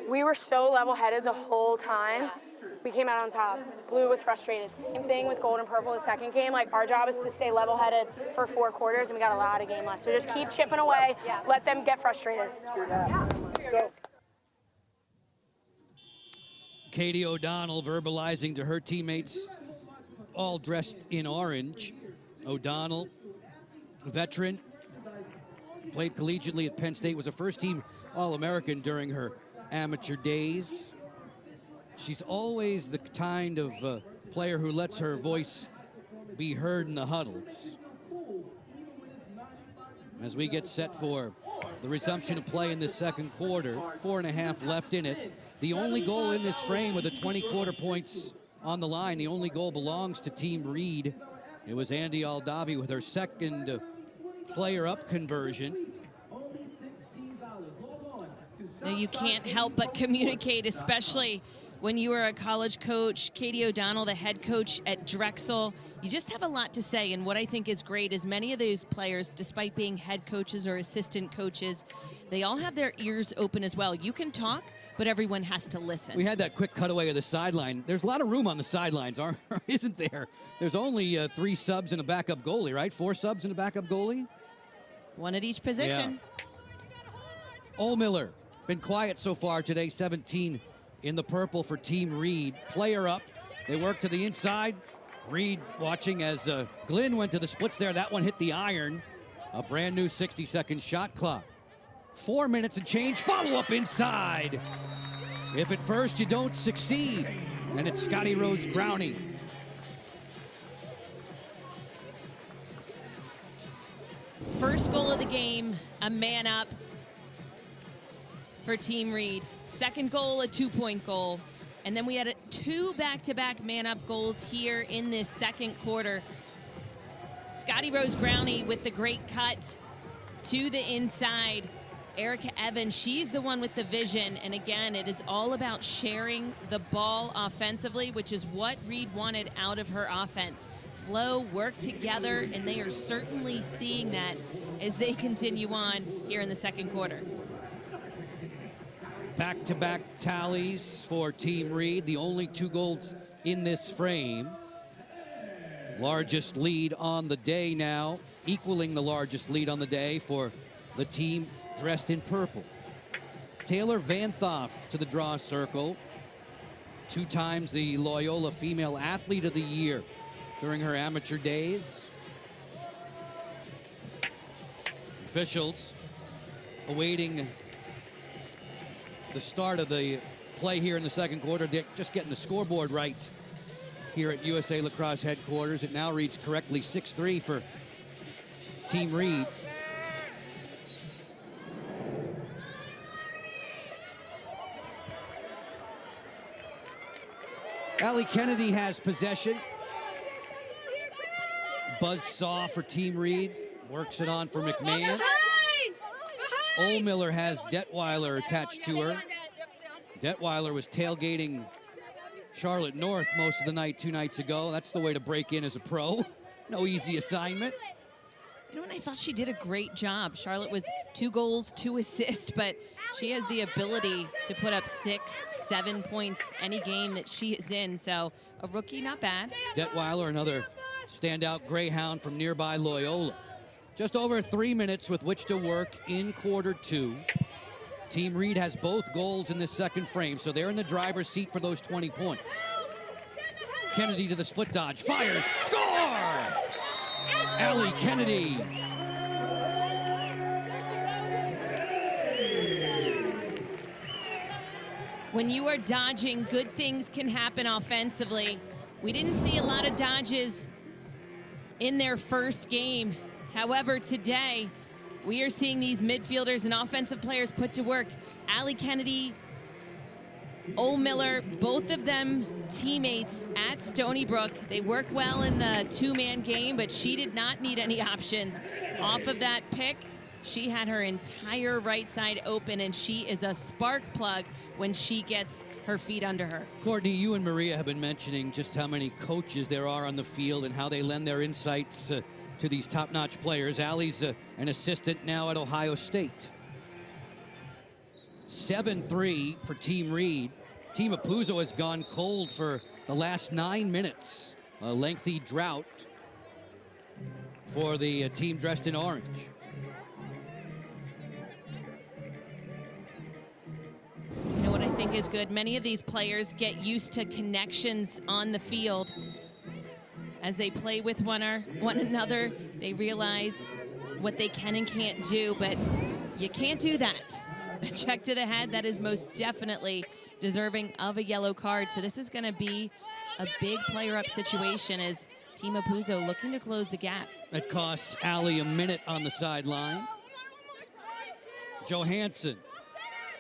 we were so level-headed the whole time. We came out on top. Blue was frustrated. Same thing with gold and purple the second game. Like, our job is to stay level-headed for 4 quarters, and we got a lot of game left. So just keep chipping away. Yeah. Let them get frustrated. Yeah. Let's go. Katie O'Donnell verbalizing to her teammates, all dressed in orange. O'Donnell, veteran, played collegiately at Penn State, was a first-team All-American during her amateur days. She's always the kind of player who lets her voice be heard in the huddles. As we get set for the resumption of play in this second quarter, 4.5 left in it. The only goal in this frame with the 20 quarter points on the line, the only goal belongs to Team Reed. It was Andy Aldave with her second player-up conversion. Now, you can't help but communicate, especially when you were a college coach. Katie O'Donnell, the head coach at Drexel, you just have a lot to say. And what I think is great is many of those players, despite being head coaches or assistant coaches, they all have their ears open as well. You can talk, but everyone has to listen. We had that quick cutaway of the sideline. There's a lot of room on the sidelines, isn't there? There's only 3 subs and a backup goalie, right? 4 subs and a backup goalie? 1 at each position. Yeah. Ohlmiller, been quiet so far today, 17 in the purple for Team Reed. Player up, they work to the inside. Reed watching as Glynn went to the splits there. That one hit the iron. A brand new 60-second shot clock. 4 minutes and change, follow-up inside. If at first you don't succeed, and it's Scotty Rose Growney. First goal of the game, a man up for Team Reed. Second goal, a 2-point goal. And then we had 2 back-to-back man-up goals here in this second quarter. Scotty Rose Growney with the great cut to the inside. Erica Evans, she's the one with the vision. And again, it is all about sharing the ball offensively, which is what Reed wanted out of her offense. Flow, work together, and they are certainly seeing that as they continue on here in the second quarter. Back-to-back tallies for Team Reed, the only 2 goals in this frame. Largest lead on the day now, equaling the largest lead on the day for the team dressed in purple. Taylor Vanthoff to the draw circle. 2 times the Loyola Female Athlete of the Year during her amateur days. Officials awaiting the start of the play here in the second quarter. They're just getting the scoreboard right here at USA Lacrosse headquarters. It now reads correctly 6-3 for Team Reed. Allie Kennedy has possession. Buzz saw for Team Reed. Works it on for McMahon. Ohlmiller has Detweiler attached to her. Detweiler was tailgating Charlotte North most of the night 2 nights ago. That's the way to break in as a pro. No easy assignment. You know, and I thought she did a great job. Charlotte was 2 goals, 2 assists, but she has the ability to put up 6, 7 points any game that she is in. So a rookie, not bad. Detweiler, another standout Greyhound from nearby Loyola. Just over 3 minutes with which to work in quarter two. Team Reed has both goals in this second frame, so they're in the driver's seat for those 20 points. Kennedy to the split dodge, fires, score! Allie Kennedy. When you are dodging, good things can happen offensively. We didn't see a lot of dodges in their first game. However, today, we are seeing these midfielders and offensive players put to work. Allie Kennedy, Ole Miller, both of them teammates at Stony Brook. They work well in the two-man game, but she did not need any options. Off of that pick, she had her entire right side open, and she is a spark plug when she gets her feet under her. Courtney, you and Maria have been mentioning just how many coaches there are on the field and how they lend their insights to these top-notch players. Allie's an assistant now at Ohio State. 7-3 for Team Reed. Team Apuzzo has gone cold for the last 9 minutes. A lengthy drought for the team dressed in orange. You know what I think is good? Many of these players get used to connections on the field. As they play with one another, they realize what they can and can't do, but you can't do that. A check to the head, that is most definitely deserving of a yellow card. So this is going to be a big player-up situation as Team Apuzzo looking to close the gap. That costs Allie a minute on the sideline. Johansson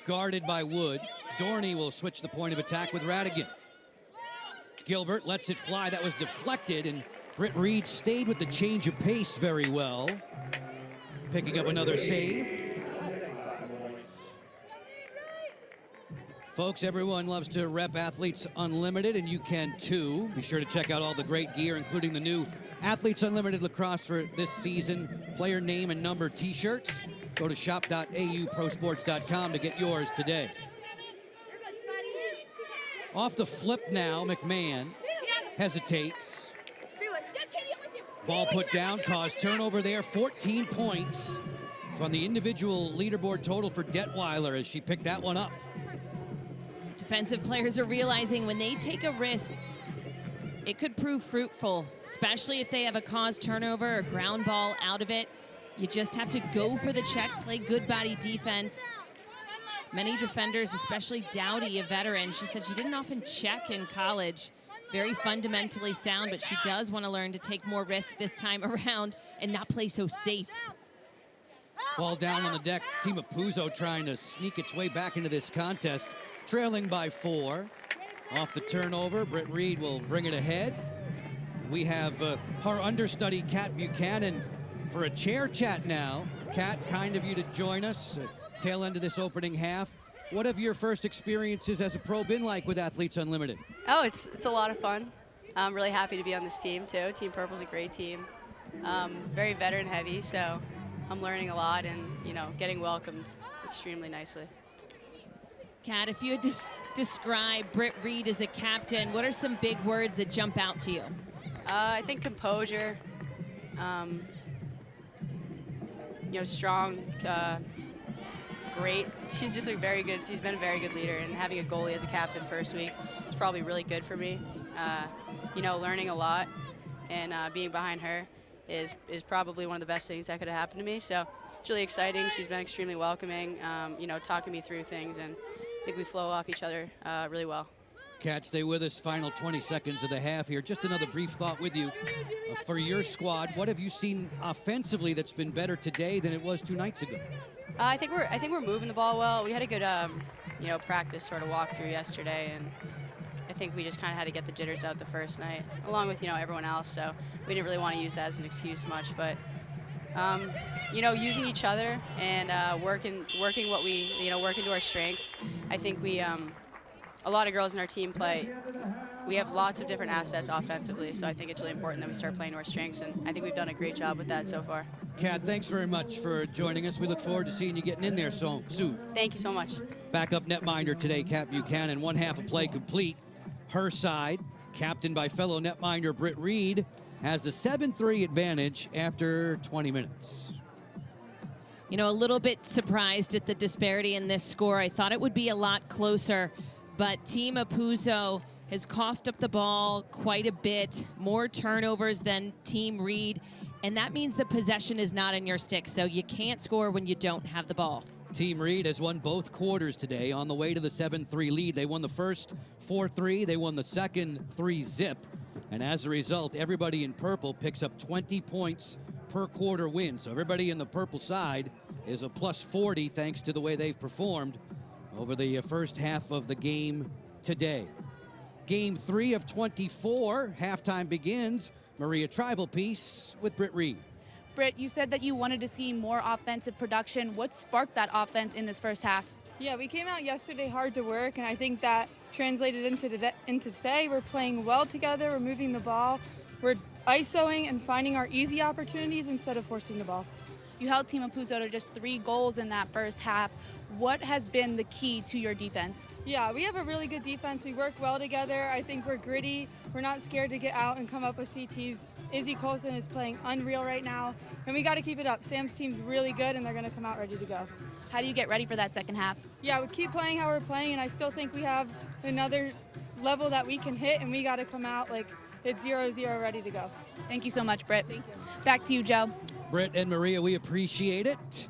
guarded by Wood. Dorney will switch the point of attack with Radigan. Gilbert lets it fly. That was deflected, and Britt Reed stayed with the change of pace very well. Picking up another save. Folks, everyone loves to rep Athletes Unlimited, and you can too. Be sure to check out all the great gear, including the new Athletes Lacrosse for this season. Player name and number t-shirts. Go to shop.auprosports.com to get yours today. Off the flip now, McMahon hesitates. Ball put down, caused turnover there. 14 points from the individual leaderboard total for Detweiler as she picked that one up. Defensive players are realizing when they take a risk, it could prove fruitful, especially if they have a caused turnover or ground ball out of it. You just have to go for the check, play good body defense. Many defenders, especially Dowdy, a veteran, she said she didn't often check in college. Very fundamentally sound, but she does want to learn to take more risks this time around and not play so safe. Ball down on the deck. Team Apuzzo trying to sneak its way back into this contest. Trailing by 4. Off the turnover, Britt Reed will bring it ahead. We have her understudy, Kat Buchanan, for a chair chat now. Kat, kind of you to join us. Tail end of this opening half. What have your first experiences as a pro been like with Athletes Unlimited? Oh, it's a lot of fun. I'm really happy to be on this team too. Team Purple's a great team. Very veteran heavy, so I'm learning a lot and, you know, getting welcomed extremely nicely. Kat, if you had to describe Britt Reed as a captain, what are some big words that jump out to you? I think composure, you know, strong, great. She's just she's been a very good leader, and having a goalie as a captain first week is probably really good for me. You know, learning a lot, and being behind her is probably one of the best things that could have happened to me. So it's really exciting. She's been extremely welcoming, you know, talking me through things, and I think we flow off each other really well. Kat, stay with us. Final 20 seconds of the half here. Just another brief thought with you. For your squad, what have you seen offensively that's been better today than it was 2 nights ago? I think we're moving the ball well. We had a good you know, practice sort of walkthrough yesterday, and I think we just kind of had to get the jitters out the first night, along with, you know, everyone else. So we didn't really want to use that as an excuse much, but you know, using each other and working what we, you know, work into our strengths. I think we a lot of girls in our team play. We have lots of different assets offensively, so I think it's really important that we start playing to our strengths, and I think we've done a great job with that so far. Kat, thanks very much for joining us. We look forward to seeing you getting in there soon. Thank you so much. Backup netminder today, Kat Buchanan. 1 half of play complete. Her side, captained by fellow netminder Britt Reed, has the 7-3 advantage after 20 minutes. You know, a little bit surprised at the disparity in this score. I thought it would be a lot closer, but Team Apuzo has coughed up the ball quite a bit, more turnovers than Team Reed, and that means the possession is not in your stick, so you can't score when you don't have the ball. Team Reed has won both quarters today on the way to the 7-3 lead. They won the first 4-3, they won the second 3-zip, and as a result, everybody in purple picks up 20 points per quarter win. So everybody in the purple side is a plus 40 thanks to the way they've performed over the first half of the game today. Game 3 of 24, halftime begins. Maria Tribal piece with Britt Reed. Britt, you said that you wanted to see more offensive production. What sparked that offense in this first half? Yeah, we came out yesterday hard to work, and I think that translated into today. We're playing well together, we're moving the ball, we're ISOing and finding our easy opportunities instead of forcing the ball. You held Team Apuzo to just 3 goals in that first half. What has been the key to your defense? Yeah, we have a really good defense. We work well together. I think we're gritty. We're not scared to get out and come up with CTs. Izzy Colson is playing unreal right now, and we got to keep it up. Sam's team's really good, and they're going to come out ready to go. How do you get ready for that second half? Yeah, we keep playing how we're playing, and I still think we have another level that we can hit, and we got to come out like it's 0-0 ready to go. Thank you so much, Britt. Thank you. Back to you, Joe. Britt and Maria, we appreciate it.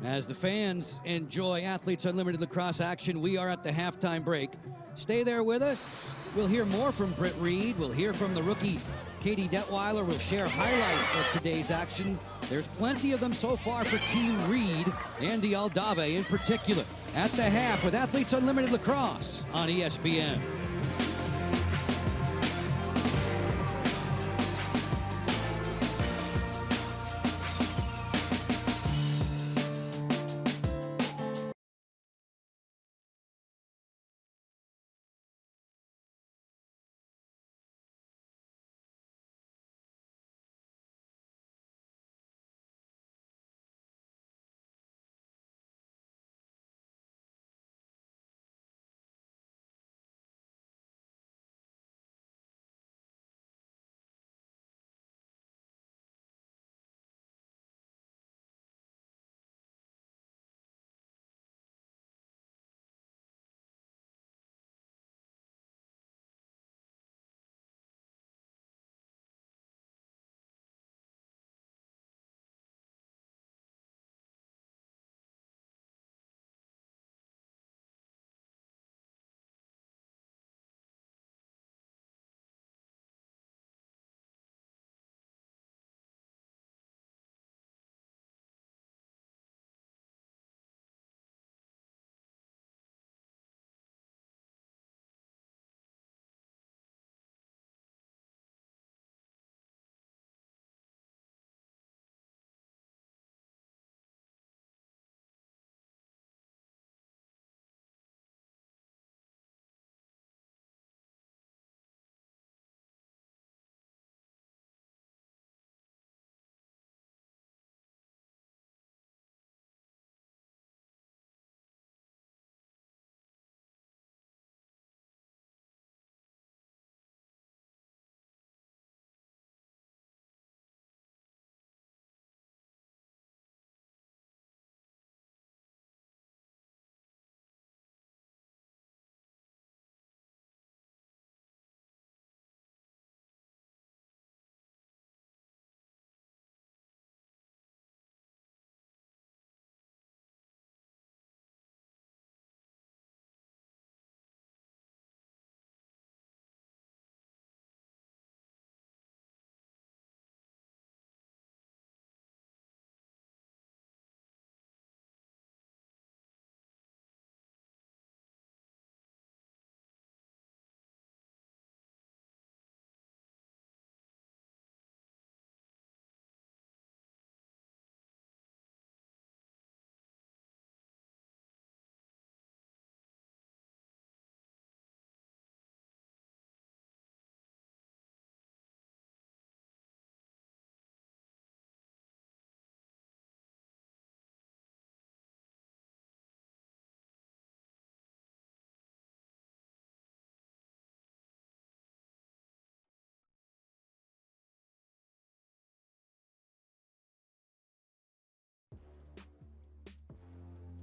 As the fans enjoy Athletes Unlimited lacrosse action, we are at the halftime break. Stay there with us. We'll hear more from Britt Reed. We'll hear from the rookie Katie Detweiler. We'll share highlights of today's action. There's plenty of them so far for Team Reed, Andy Aldave in particular. At the half with Athletes Unlimited lacrosse on ESPN.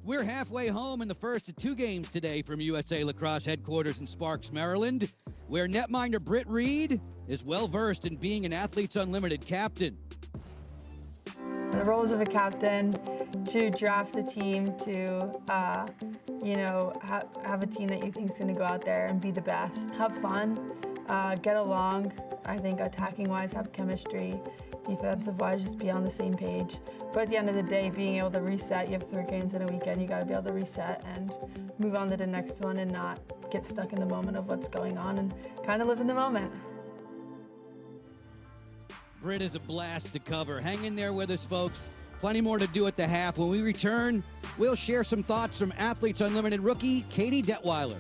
We're halfway home in the first of 2 games today from USA Lacrosse headquarters in Sparks, Maryland, where netminder Britt Reed is well-versed in being an Athletes Unlimited captain. The roles of a captain, to draft a team, to have a team that you think is going to go out there and be the best. Have fun, get along. I think attacking-wise, have chemistry. Defensive-wise, just be on the same page. But at the end of the day, being able to reset, you have 3 games in a weekend, you got to be able to reset and move on to the next one and not get stuck in the moment of what's going on and kind of live in the moment. Britt is a blast to cover. Hang in there with us, folks. Plenty more to do at the half. When we return, we'll share some thoughts from Athletes Unlimited rookie Katie Detweiler.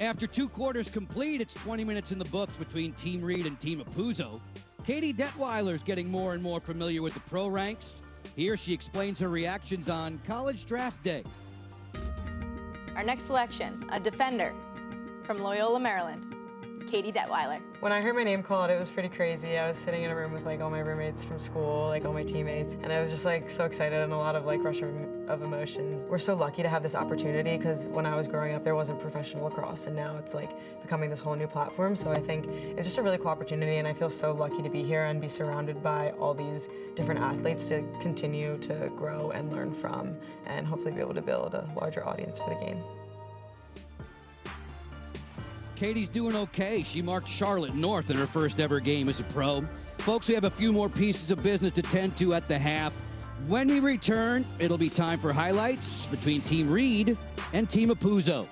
After 2 quarters complete, it's 20 minutes in the books between Team Reed and Team Apuzzo. Katie Detweiler's getting more and more familiar with the pro ranks. Here she explains her reactions on college draft day. Our next selection, a defender from Loyola, Maryland, Katie Detweiler. When I heard my name called, it was pretty crazy. I was sitting in a room with all my roommates from school, all my teammates, and I was just so excited and a lot of rush of emotions. We're so lucky to have this opportunity because when I was growing up, there wasn't professional lacrosse, and now it's becoming this whole new platform. So I think it's just a really cool opportunity, and I feel so lucky to be here and be surrounded by all these different athletes to continue to grow and learn from, and hopefully be able to build a larger audience for the game. Katie's doing okay. She marked Charlotte North in her first ever game as a pro. Folks, we have a few more pieces of business to tend to at the half. When we return, it'll be time for highlights between Team Reed and Team Apuzzo.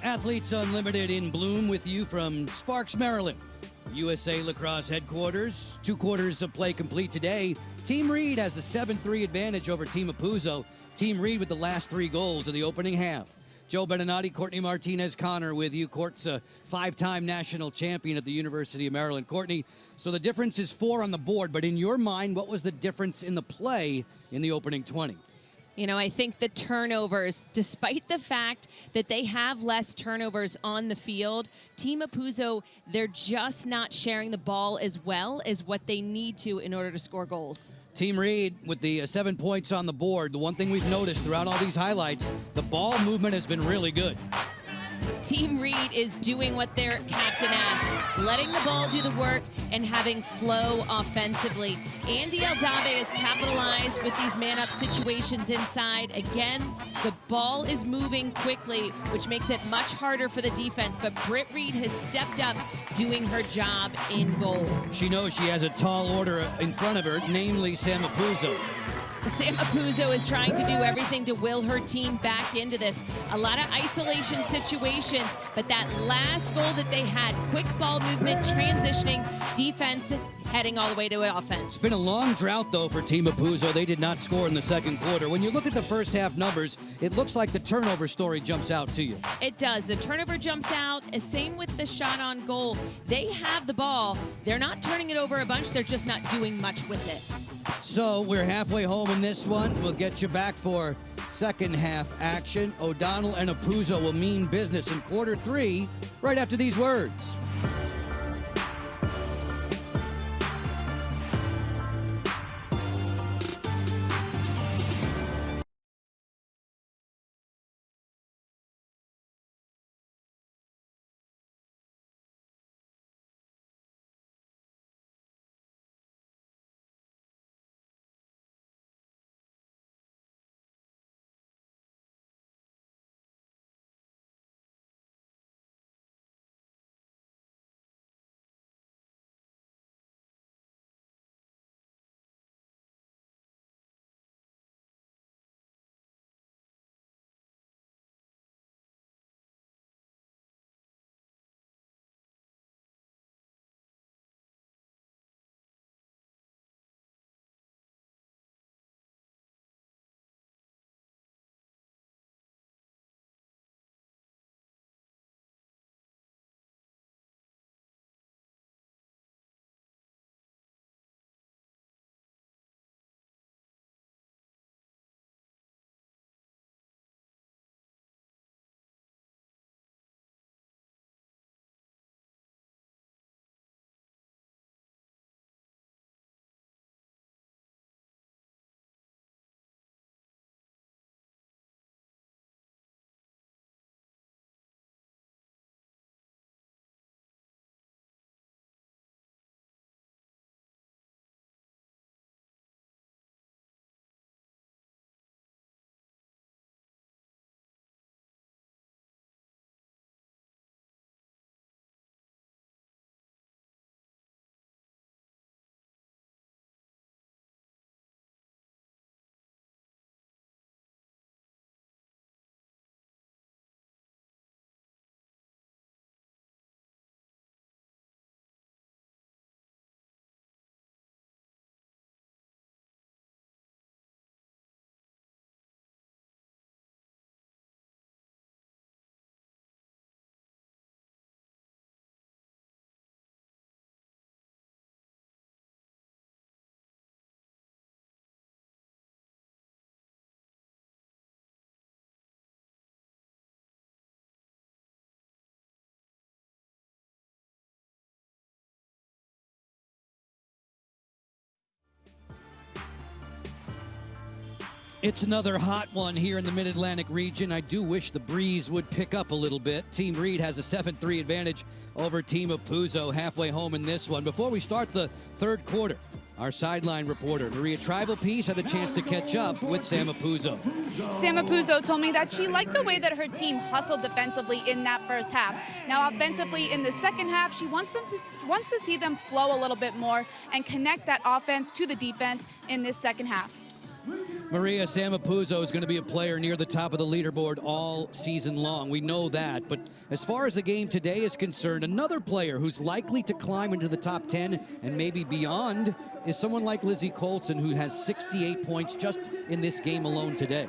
Athletes Unlimited in Bloom with you from Sparks, Maryland. USA Lacrosse headquarters. 2 quarters of play complete today. Team Reed has the 7-3 advantage over Team Apuzzo. Team Reed with the last 3 goals of the opening half. Joe Beninati, Courtney Martinez-Connor with you. Court's a 5-time national champion at the University of Maryland. Courtney, so the difference is 4 on the board, but in your mind, what was the difference in the play in the opening 20? You know, I think the turnovers, despite the fact that they have less turnovers on the field, Team Apuzzo, they're just not sharing the ball as well as what they need to in order to score goals. Team Reed with the 7 points on the board. The one thing we've noticed throughout all these highlights, the ball movement has been really good. Team Reed is doing what their captain asked, letting the ball do the work and having flow offensively. Andy Aldave has capitalized with these man-up situations inside. Again, the ball is moving quickly, which makes it much harder for the defense, but Britt Reed has stepped up doing her job in goal. She knows she has a tall order in front of her, namely Sam Apuzzo. Sam Apuzzo is trying to do everything to will her team back into this. A lot of isolation situations, but that last goal that they had, quick ball movement, transitioning, defense heading all the way to offense. It's been a long drought, though, for Team Apuzzo. They did not score in the second quarter. When you look at the first half numbers, it looks like the turnover story jumps out to you. It does. The turnover jumps out. Same with the shot on goal. They have the ball. They're not turning it over a bunch. They're just not doing much with it. So we're halfway home in this one. We'll get you back for second half action. O'Donnell and Apuzzo will mean business in quarter 3 right after these words. It's another hot one here in the Mid-Atlantic region. I do wish the breeze would pick up a little bit. Team Reed has a 7-3 advantage over Team Apuzzo, halfway home in this one. Before we start the third quarter, our sideline reporter, Maria Tribal-Peace, had the chance to catch up with Sam Apuzzo. Sam Apuzzo told me that she liked the way that her team hustled defensively in that first half. Now, offensively in the second half, she wants to see them flow a little bit more and connect that offense to the defense in this second half. Maria Samapuzzo is going to be a player near the top of the leaderboard all season long. We know that. But as far as the game today is concerned, another player who's likely to climb into the top 10 and maybe beyond is someone like Lizzie Colson, who has 68 points just in this game alone today.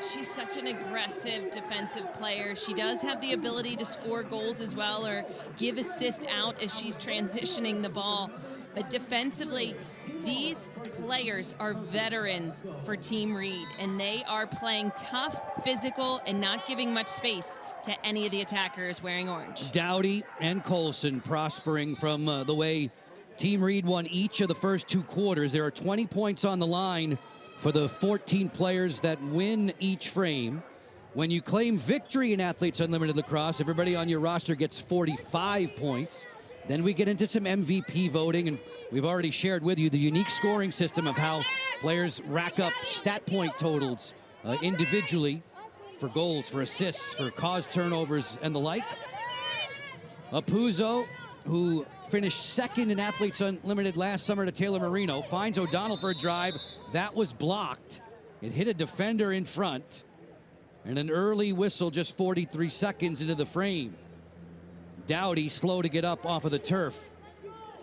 She's such an aggressive defensive player. She does have the ability to score goals as well, or give assist out as she's transitioning the ball. But defensively, these players are veterans for Team Reed, and they are playing tough, physical, and not giving much space to any of the attackers wearing orange. Dowdy and Colson prospering from the way Team Reed won each of the first 2 quarters. There are 20 points on the line for the 14 players that win each frame. When you claim victory in Athletes Unlimited Lacrosse, everybody on your roster gets 45 points. Then we get into some MVP voting, and we've already shared with you the unique scoring system of how players rack up stat point totals individually for goals, for assists, for caused turnovers, and the like. Apuzzo, who finished second in Athletes Unlimited last summer to Taylor Marino, finds O'Donnell for a drive. That was blocked. It hit a defender in front, and an early whistle just 43 seconds into the frame. Dowdy slow to get up off of the turf.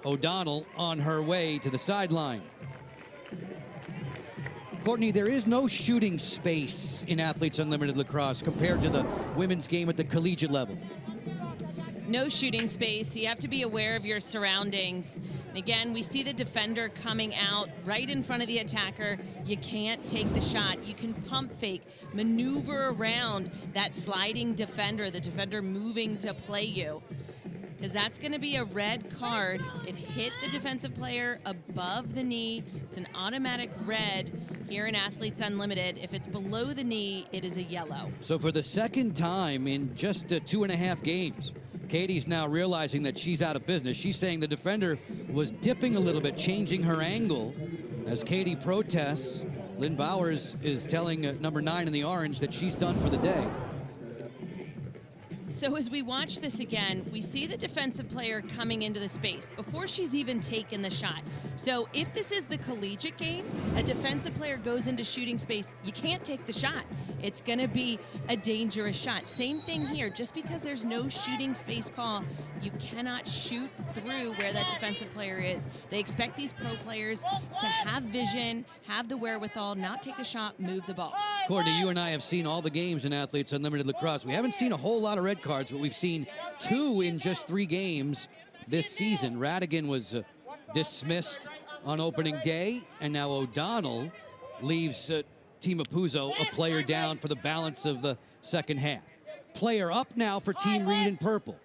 O'Donnell on her way to the sideline. Courtney, there is no shooting space in Athletes Unlimited Lacrosse compared to the women's game at the collegiate level. No shooting space. You have to be aware of your surroundings. And again, we see the defender coming out right in front of the attacker. You can't take the shot. You can pump fake, maneuver around that sliding defender, the defender moving to play you. Because that's going to be a red card. It hit the defensive player above the knee. It's an automatic red here in Athletes Unlimited. If it's below the knee, it is a yellow. So for the second time in just 2.5 games, Katie's now realizing that she's out of business. She's saying the defender was dipping a little bit, changing her angle. As Katie protests, Lynn Bowers is telling number 9 in the orange that she's done for the day. So as we watch this again, we see the defensive player coming into the space before she's even taken the shot. So if this is the collegiate game, a defensive player goes into shooting space, you can't take the shot. It's going to be a dangerous shot. Same thing here. Just because there's no shooting space call, you cannot shoot through where that defensive player is. They expect these pro players to have vision, have the wherewithal, not take the shot, move the ball. Courtney, you and I have seen all the games in Athletes Unlimited Lacrosse. We haven't seen a whole lot of red cards, but we've seen 2 in just 3 games this season. Radigan was dismissed on opening day, and now O'Donnell leaves Team Apuzzo a player down for the balance of the second half. Player up now for Team Reed in purple,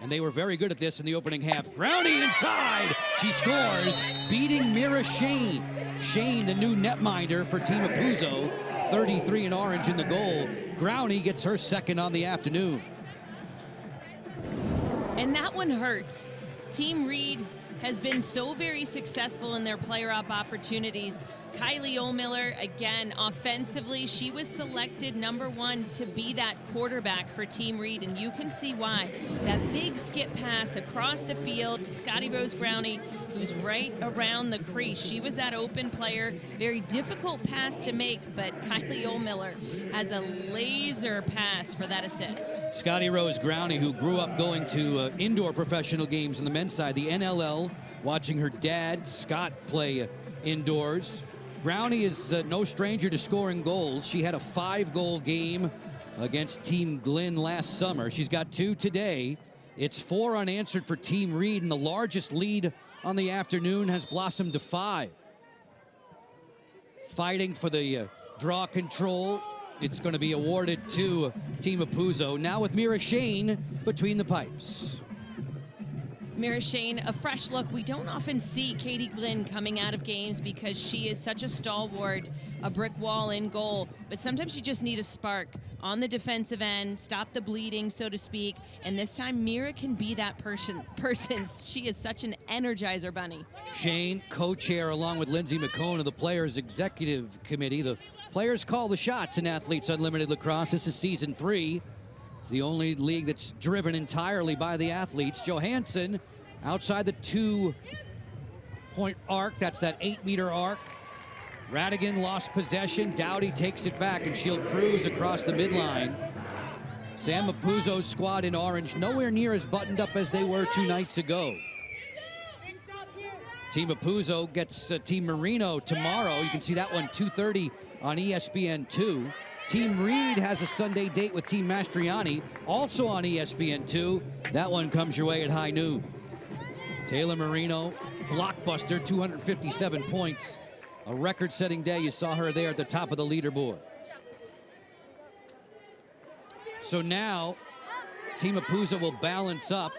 and they were very good at this in the opening half. Groundy inside, she scores, beating Mira Shane. Shane, the new netminder for Team Apuzzo, 33 in orange in the goal. Groundy gets her second on the afternoon. And that one hurts. Team Reed has been so very successful in their player-up opportunities. Kylie O'Miller, again, offensively, she was selected number 1 to be that quarterback for Team Reed, and you can see why. That big skip pass across the field to Scotty Rose Groundy, who's right around the crease. She was that open player. Very difficult pass to make, but Kylie O'Miller has a laser pass for that assist. Scotty Rose Groundy, who grew up going to indoor professional games on the men's side, the NLL, watching her dad, Scott, play indoors. Groundy is no stranger to scoring goals. She had a 5-goal game against Team Glenn last summer. She's got 2 today. It's 4 unanswered for Team Reed, and the largest lead on the afternoon has blossomed to 5. Fighting for the draw control. It's going to be awarded to Team Apuzzo. Now with Mira Shane between the pipes. Mira Shane, a fresh look. We don't often see Katie Glynn coming out of games because she is such a stalwart, a brick wall in goal. But sometimes you just need a spark on the defensive end, stop the bleeding, so to speak. And this time, Mira can be that person. She is such an energizer bunny. Shane, co-chair along with Lindsay McCone of the Players Executive Committee. The players call the shots in Athletes Unlimited Lacrosse. This is season 3. It's the only league that's driven entirely by the athletes. Johansson outside the 2-point arc. That's that 8-meter arc. Radigan lost possession. Dowdy takes it back, and she'll cruise across the midline. Sam Apuzzo's squad in orange nowhere near as buttoned up as they were 2 nights ago. Team Apuzzo gets Team Marino tomorrow. You can see that one 2:30 on ESPN2. Team Reed has a Sunday date with Team Mastriani, also on ESPN2. That one comes your way at high noon. Taylor Marino, blockbuster, 257 points. A record-setting day. You saw her there at the top of the leaderboard. So now, Team Apuzzo will balance up.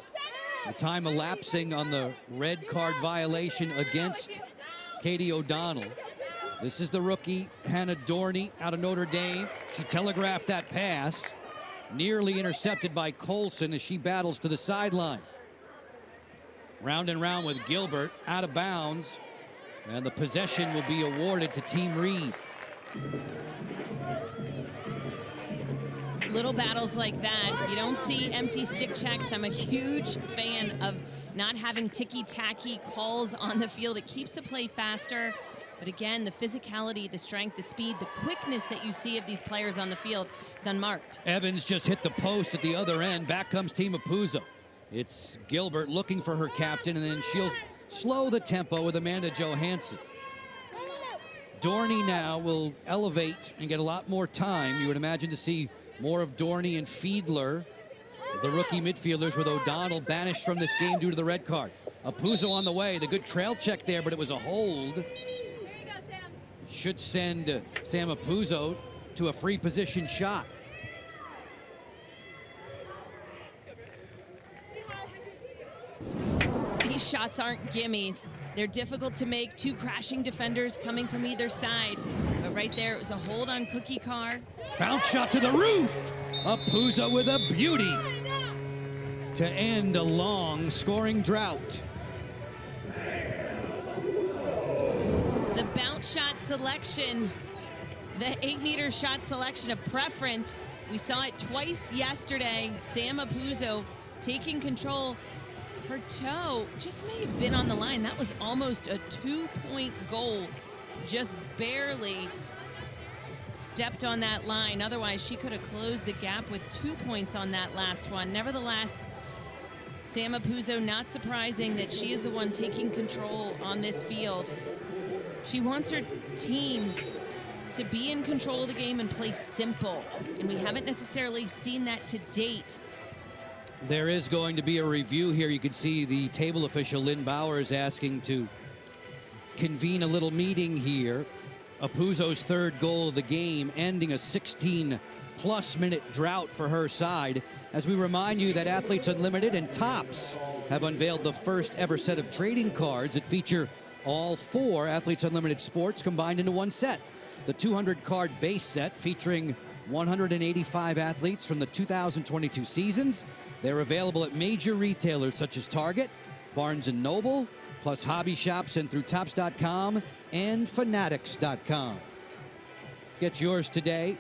The time elapsing on the red card violation against Katie O'Donnell. This is the rookie, Hannah Dorney, out of Notre Dame. She telegraphed that pass, nearly intercepted by Colson as she battles to the sideline. Round and round with Gilbert, out of bounds, and the possession will be awarded to Team Reed. Little battles like that, you don't see empty stick checks. I'm a huge fan of not having ticky-tacky calls on the field. It keeps the play faster. But again, the physicality, the strength, the speed, the quickness that you see of these players on the field is unmarked. Evans just hit the post at the other end. Back comes Team Apuzzo. It's Gilbert looking for her captain, and then she'll slow the tempo with Amanda Johansson. Dorney now will elevate and get a lot more time. You would imagine to see more of Dorney and Fiedler, the rookie midfielders, with O'Donnell banished from this game due to the red card. Apuzzo on the way. The good trail check there, but it was a hold. Should send Sam Apuzzo to a free position shot. These shots aren't gimmies. They're difficult to make. 2 crashing defenders coming from either side. But right there, it was a hold on Cookie Carr. Bounce shot to the roof. Apuzzo with a beauty to end a long scoring drought. The bounce shot selection, the 8-meter shot selection of preference. We saw it twice yesterday. Sam Apuzzo taking control. Her toe just may have been on the line. That was almost a 2-point goal. Just barely stepped on that line. Otherwise, she could have closed the gap with 2 points on that last one. Nevertheless, Sam Apuzzo, not surprising that she is the one taking control on this field. She wants her team to be in control of the game and play simple. And we haven't necessarily seen that to date. There is going to be a review here. You can see the table official, Lynn Bowers, asking to convene a little meeting here. Apuzzo's 3rd goal of the game, ending a 16-plus minute drought for her side. As we remind you that Athletes Unlimited and Topps have unveiled the first ever set of trading cards that feature all 4 Athletes Unlimited sports combined into one set. The 200-card base set featuring 185 athletes from the 2022 seasons. They're available at major retailers such as Target, Barnes & Noble, plus hobby shops and through Topps.com and Fanatics.com. Get yours today.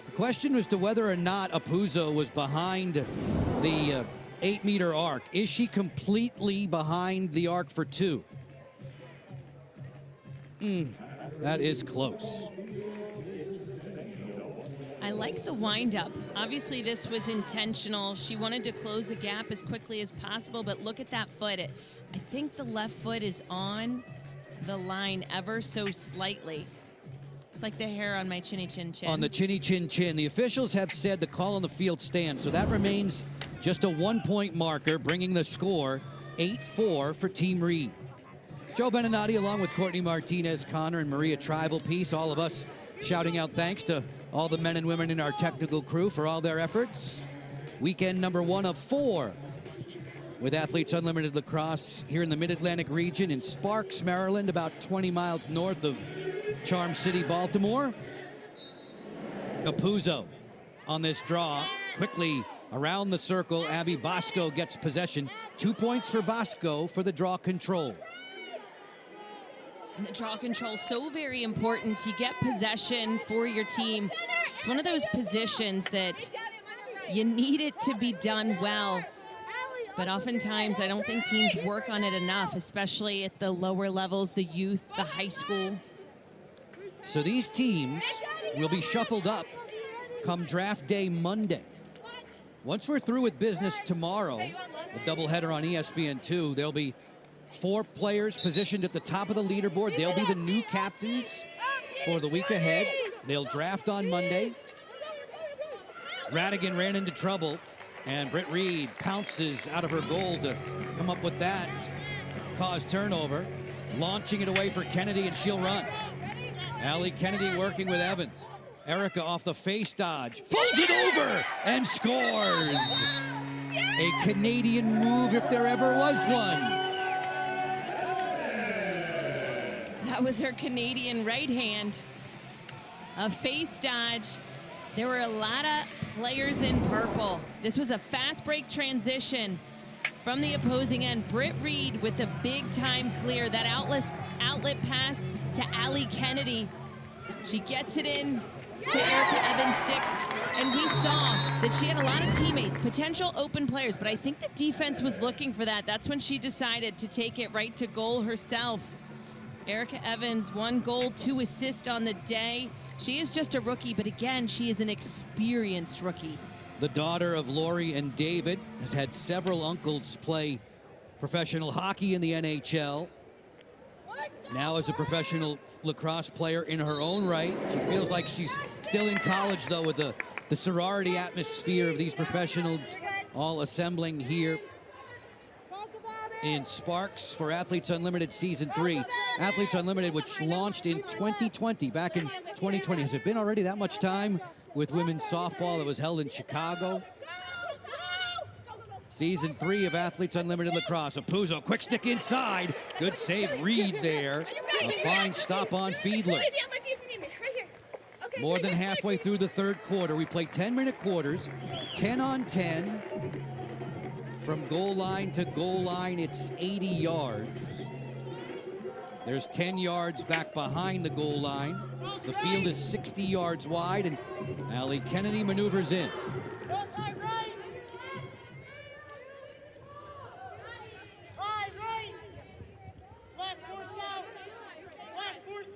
The question was to whether or not Apuzzo was behind the 8-meter arc. Is she completely behind the arc for 2? That is close. I like the windup. Obviously, this was intentional. She wanted to close the gap as quickly as possible, but look at that foot. I think the left foot is on the line ever so slightly. It's like the hair on my chinny chin chin. On the chinny chin chin. The officials have said the call on the field stands, so that remains just a 1-point marker, bringing the score 8-4 for Team Reed. Joe Beninati along with Courtney Martinez, Connor, and Maria Tribal-Peace, all of us shouting out thanks to all the men and women in our technical crew for all their efforts. Weekend number 1 of 4 with Athletes Unlimited Lacrosse here in the Mid-Atlantic region in Sparks, Maryland, about 20 miles north of Charm City, Baltimore. Apuzzo on this draw, quickly around the circle. Abby Bosco gets possession. 2 points for Bosco for the draw control. And the draw control, so very important. You get possession for your team. It's one of those positions that you need it to be done well. But oftentimes, I don't think teams work on it enough, especially at the lower levels, the youth, the high school. So these teams will be shuffled up come draft day Monday. Once we're through with business tomorrow, the doubleheader on ESPN2, there'll be 4 players positioned at the top of the leaderboard. They'll be the new captains for the week ahead. They'll draft on Monday. Radigan ran into trouble, and Britt Reed pounces out of her goal to come up with that. Cause turnover. Launching it away for Kennedy, and she'll run. Allie Kennedy working with Evans. Erica off the face dodge. Folds it over and scores. A Canadian move if there ever was one. That was her Canadian right hand. A face dodge. There were a lot of players in purple. This was a fast break transition from the opposing end. Britt Reed with a big time clear. That outlet pass to Allie Kennedy. She gets it in to Erica Evans sticks, and we saw that she had a lot of teammates, potential open players, but I think the defense was looking for that. That's when she decided to take it right to goal herself. Erica Evans, 1 goal, 2 assists on the day. She is just a rookie, but again, she is an experienced rookie. The daughter of Lori and David has had several uncles play professional hockey in the NHL. Now as a professional lacrosse player in her own right. She feels like she's still in college, though, with the sorority atmosphere of these professionals all assembling here in Sparks for Athletes Unlimited Season 3. Athletes Unlimited, which launched in 2020, back in 2020. Has it been already that much time with women's softball that was held in Chicago? Season 3 of Athletes Unlimited Lacrosse. Apuzzo, quick stick inside. Good save, Reed there. A fine stop on Fiedler. More than halfway through the 3rd quarter. We play 10-minute quarters, 10 on 10. From goal line to goal line, it's 80 yards. There's 10 yards back behind the goal line. The field is 60 yards wide, and Allie Kennedy maneuvers in.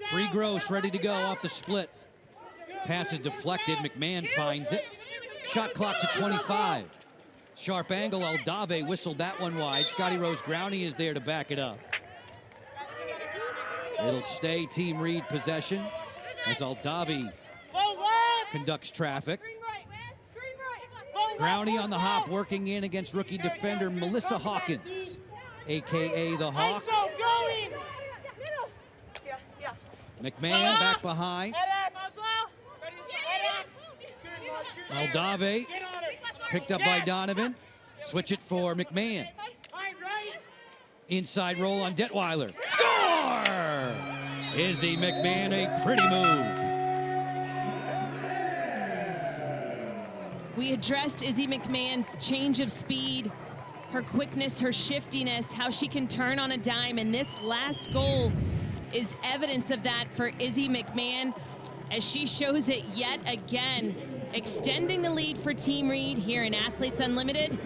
Bree Gross ready to go off the split. Pass is deflected. McMahon finds it. Shot clock's at 25. Sharp angle. Aldave whistled that one wide. Scotty Rose Growney is there to back it up. It'll stay Team Reed possession as Aldave conducts traffic. Growney on the hop, working in against rookie defender Melissa Hawkins, a.k.a. the Hawk. McMahon back behind. Aldave picked up by Donovan. Switch it for McMahon. Inside roll on Detweiler. Score! Izzy McMahon, a pretty move. We addressed Izzy McMahon's change of speed, her quickness, her shiftiness, how she can turn on a dime, and this last goal is evidence of that for Izzy McMahon as she shows it yet again, extending the lead for Team Reed here in Athletes Unlimited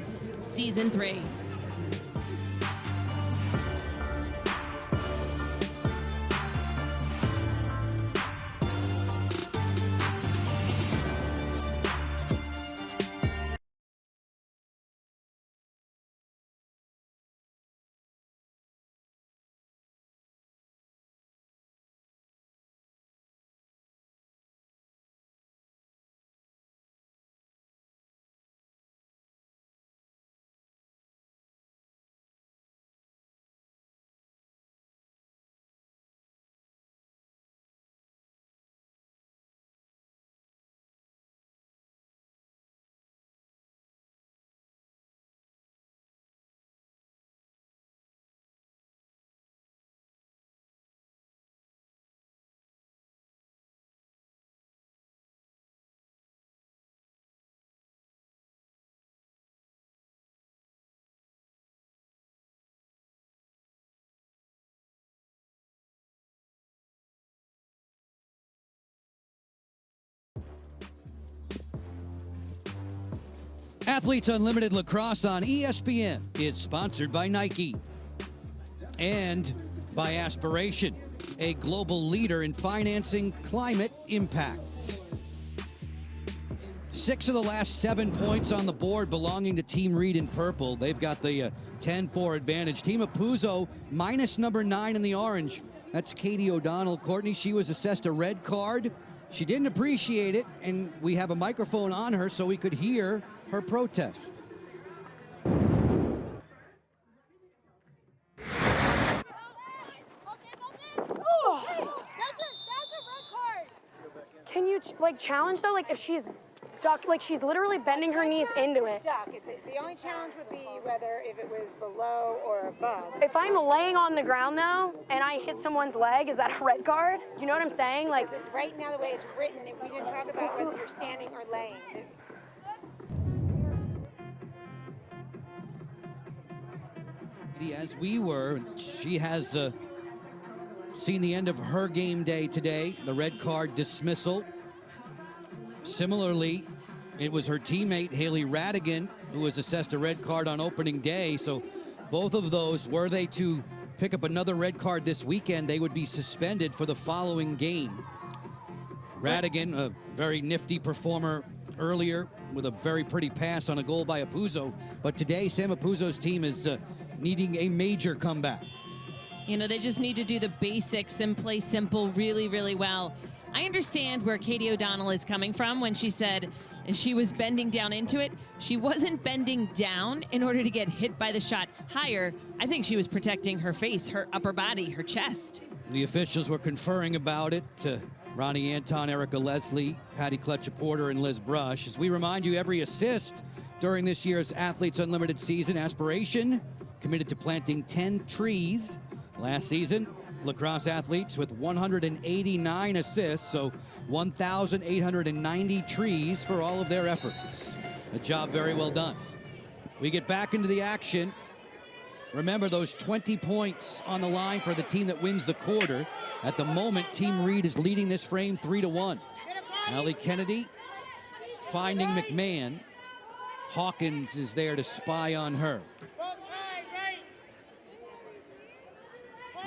Season 3. Athletes Unlimited Lacrosse on ESPN is sponsored by Nike and by Aspiration. a global leader in financing climate impact. 6 of the last 7 points on the board belonging to Team Reed in purple. They've got the 10-4 advantage. Team Apuzzo minus number 9 in the orange. That's Katie O'Donnell. Courtney, she was assessed a red card. She didn't appreciate it, and we have a microphone on her so we could hear her protest. Can you challenge though? Like if she's ducked, like she's literally bending her knees into it. The only challenge would be whether if it was below or above. If I'm laying on the ground though and I hit someone's leg, is that a red card? Do you know what I'm saying? Like it's right now the way it's written. If we didn't talk about whether you're standing or laying. As we were, she has seen the end of her game day today. The red card dismissal. Similarly, it was her teammate, Haley Radigan, who was assessed a red card on opening day. So both of those, were they to pick up another red card this weekend, they would be suspended for the following game. Radigan, a very nifty performer earlier with a very pretty pass on a goal by Apuzzo. But today, Sam Apuzzo's team is needing a major comeback. You know, they just need to do the basics and play simple really, really well. I understand where Katie O'Donnell is coming from when she said she was bending down into it. She wasn't bending down in order to get hit by the shot higher. I think she was protecting her face, her upper body, her chest. The officials were conferring about it. Ronnie Anton, Erica Leslie, Patty Kletcher-Porter, and Liz Brush. As we remind you, every assist during this year's Athletes Unlimited season aspiration committed to planting 10 trees. Last season, lacrosse athletes with 189 assists, so 1,890 trees for all of their efforts. A job very well done. We get back into the action. Remember those 20 points on the line for the team that wins the quarter. At the moment, Team Reed is leading this frame 3-1. Allie Kennedy finding McMahon. Hawkins is there to spy on her.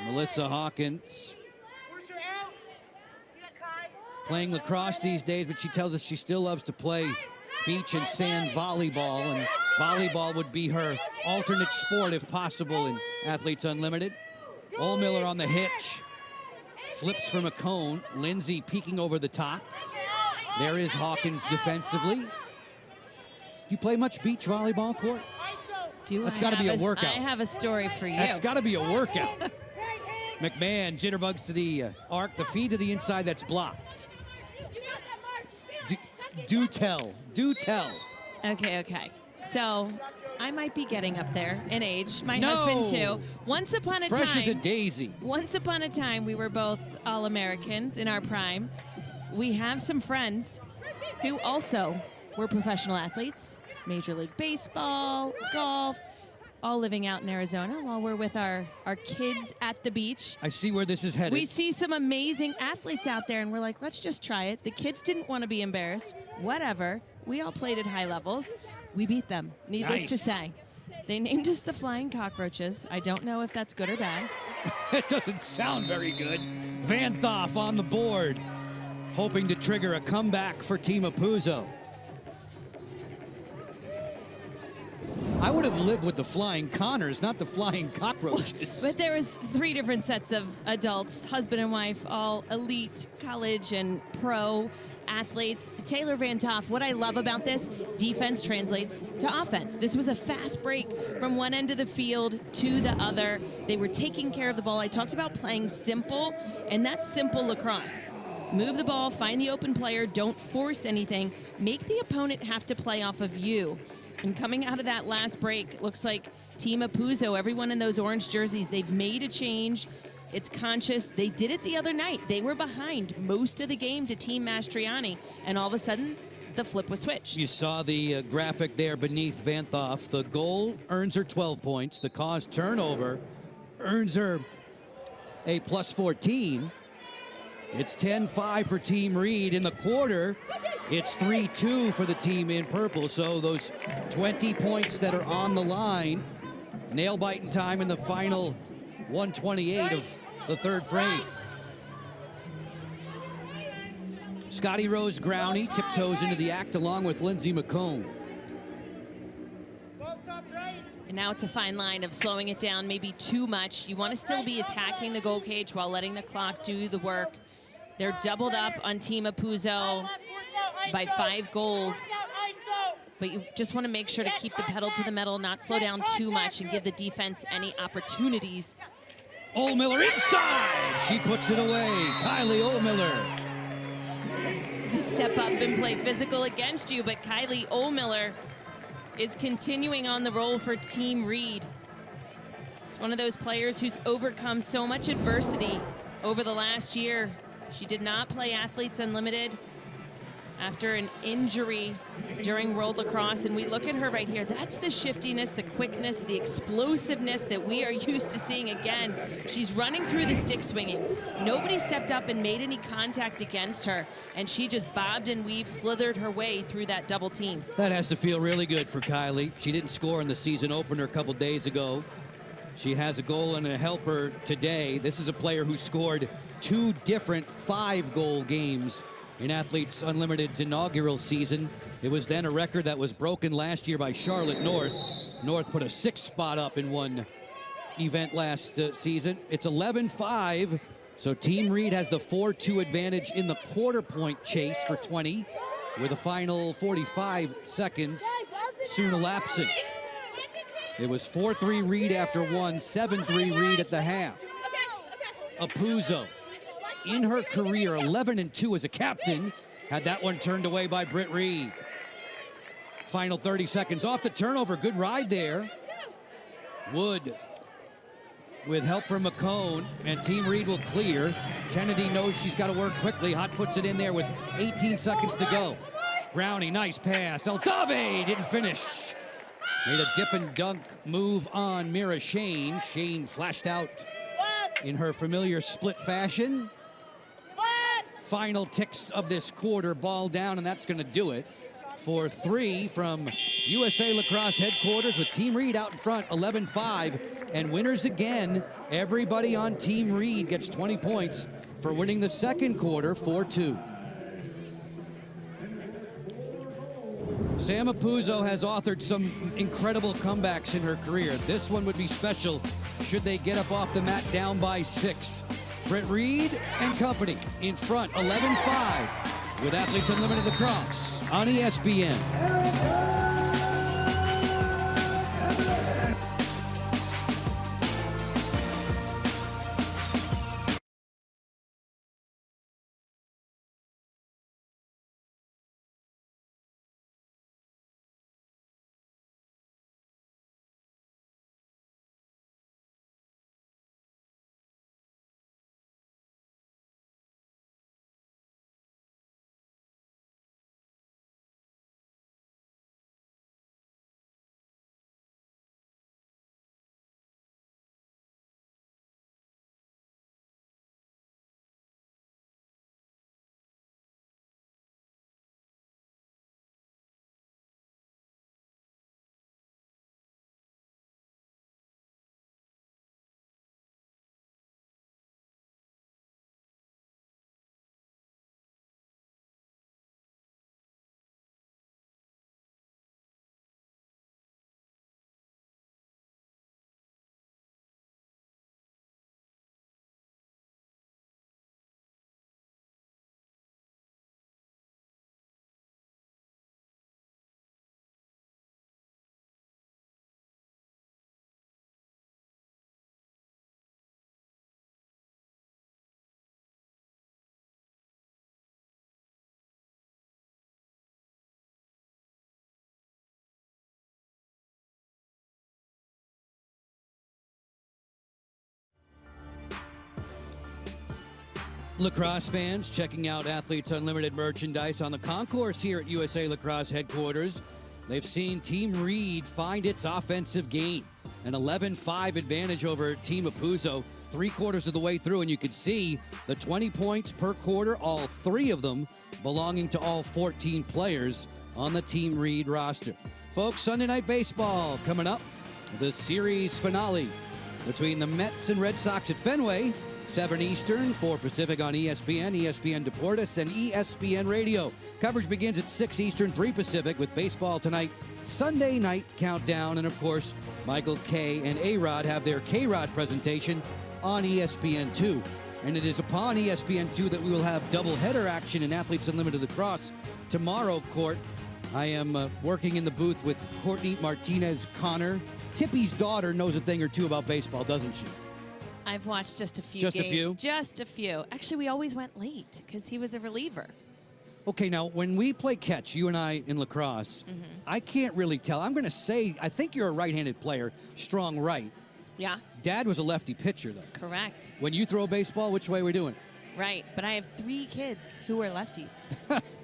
Melissa Hawkins playing lacrosse these days, but she tells us she still loves to play beach and sand volleyball, and volleyball would be her alternate sport if possible in Athletes Unlimited. Ohlmiller on the hitch, flips from a cone. Lindsay peeking over the top. There is Hawkins defensively. Do you play much beach volleyball, Court? That's got to be a workout. I have a story for you. That's got to be a workout. McMahon jitterbugs to the arc, the feed to the inside, that's blocked. Do tell. Okay. So I might be getting up there in age. My husband too. Once upon a time. Fresh as a daisy. Once upon a time, we were both All-Americans in our prime. We have some friends who also were professional athletes, Major League Baseball, golf, all living out in Arizona while we're with our kids at the beach. I see where this is headed. We see some amazing athletes out there, and we're like, let's just try it. The kids didn't want to be embarrassed. Whatever. We all played at high levels. We beat them, needless to say. They named us the Flying Cockroaches. I don't know if that's good or bad. It doesn't sound very good. Van Thoff on the board, hoping to trigger a comeback for Team Apuzzo. I would have lived with the Flying Connors, not the Flying Cockroaches. But there was 3 different sets of adults, husband and wife, all elite college and pro athletes. Taylor Van Toff, what I love about this, defense translates to offense. This was a fast break from one end of the field to the other. They were taking care of the ball. I talked about playing simple, and that's simple lacrosse. Move the ball, find the open player, don't force anything. Make the opponent have to play off of you. And coming out of that last break, looks like Team Apuzzo, everyone in those orange jerseys, they've made a change. It's conscious. They did it the other night. They were behind most of the game to Team Mastriani, and all of a sudden, the flip was switched. You saw the graphic there beneath Van Thoff. The goal earns her 12 points. The caused turnover earns her a plus 14. It's 10-5 for Team Reed. In the quarter, it's 3-2 for the team in purple. So those 20 points that are on the line, nail-biting time in the final 128 of the third frame. Scotty Rose Growney tiptoes into the act along with Lindsay McComb. And now it's a fine line of slowing it down maybe too much. You want to still be attacking the goal cage while letting the clock do the work. They're doubled up on Team Apuzzo by 5 goals. But you just want to make sure to keep the pedal to the metal, not slow down too much, and give the defense any opportunities. Oldmiller inside. She puts it away. Kylie Oldmiller. To step up and play physical against you, but Kylie Oldmiller is continuing on the roll for Team Reed. She's one of those players who's overcome so much adversity over the last year. She did not play Athletes Unlimited after an injury during World Lacrosse, and we look at her right here. That's the shiftiness, the quickness, the explosiveness that we are used to seeing again. She's running through the stick swinging. Nobody stepped up and made any contact against her, and she just bobbed and weaved, slithered her way through that double team. That has to feel really good for Kylie. She didn't score in the season opener a couple days ago. She has a goal and a helper today. This is a player who scored 2 different 5-goal games in Athletes Unlimited's inaugural season. It was then a record that was broken last year by Charlotte North. North put a 6th spot up in one event last season. It's 11-5, so Team Reed has the 4-2 advantage in the quarter point chase for 20, with the final 45 seconds soon elapsing. It was 4-3 Reed after 1, 7-3 Reed at the half. Apuzzo, in her career, 11-2 as a captain, had that one turned away by Britt Reed. Final 30 seconds off the turnover. Good ride there. Wood with help from McCone, and Team Reed will clear. Kennedy knows she's got to work quickly. Hot foots it in there with 18 seconds to go. Brownie, nice pass. Eldave didn't finish. Made a dip and dunk move on Mira Shane. Shane flashed out in her familiar split fashion. Final ticks of this quarter, ball down, and that's going to do it for 3 from USA Lacrosse headquarters, with Team Reed out in front, 11-5. And winners again, everybody on Team Reed gets 20 points for winning the second quarter, 4-2. Sam Apuzzo has authored some incredible comebacks in her career. This one would be special should they get up off the mat down by 6. Britt Reed and company in front, 11-5, with Athletes Unlimited Lacrosse on ESPN. Lacrosse fans checking out Athletes Unlimited merchandise on the concourse here at USA Lacrosse headquarters. They've seen Team Reed find its offensive game. An 11-5 advantage over Team Apuzzo 3/4 of the way through, and you can see the 20 points per quarter, all 3 of them belonging to all 14 players on the Team Reed roster. Folks, Sunday Night Baseball coming up. The series finale between the Mets and Red Sox at Fenway 7 Eastern, 4 Pacific on ESPN, ESPN Deportes, and ESPN Radio. Coverage begins at 6 Eastern, 3 Pacific with baseball tonight, Sunday night countdown, and of course, Michael K. and A-Rod have their K-Rod presentation on ESPN2. And it is upon ESPN2 that we will have doubleheader action in Athletes Unlimited Lacrosse tomorrow, Court. I am working in the booth with Courtney Martinez-Connor. Tippy's daughter knows a thing or two about baseball, doesn't she? I've watched just a few Just games. a few? Just a few. Actually, we always went late because he was a reliever. Okay, now, when we play catch, you and I in lacrosse, I can't really tell. I'm going to say, I think you're a right-handed player, strong right. Yeah, Dad was a lefty pitcher, though. correct. When you throw a baseball, which way are we doing? Right, but I have 3 kids who are lefties.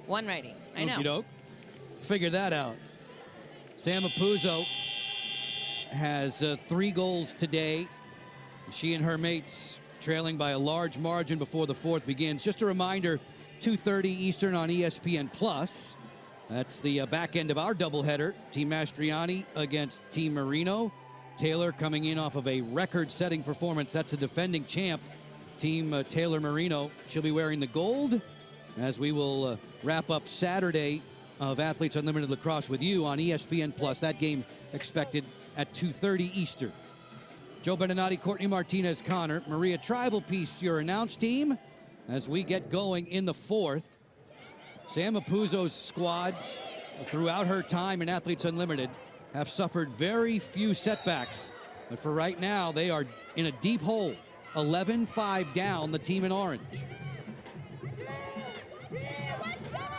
One righty. I know. Okey-doke. Figure that out. Sam Apuzzo has 3 goals today. She and her mates trailing by a large margin before the 4th begins. Just a reminder, 2:30 Eastern on ESPN+. That's the back end of our doubleheader. Team Mastriani against Team Marino. Taylor coming in off of a record-setting performance. That's a defending champ, Team Taylor Marino. She'll be wearing the gold as we will wrap up Saturday of Athletes Unlimited Lacrosse with you on ESPN+. That game expected at 2:30 Eastern. Joe Beninati, Courtney Martinez-Connor, Maria Tribal Piece, your announce team as we get going in the 4th. Sam Apuzzo's squads throughout her time in Athletes Unlimited have suffered very few setbacks. But for right now, they are in a deep hole. 11-5 down, the team in orange.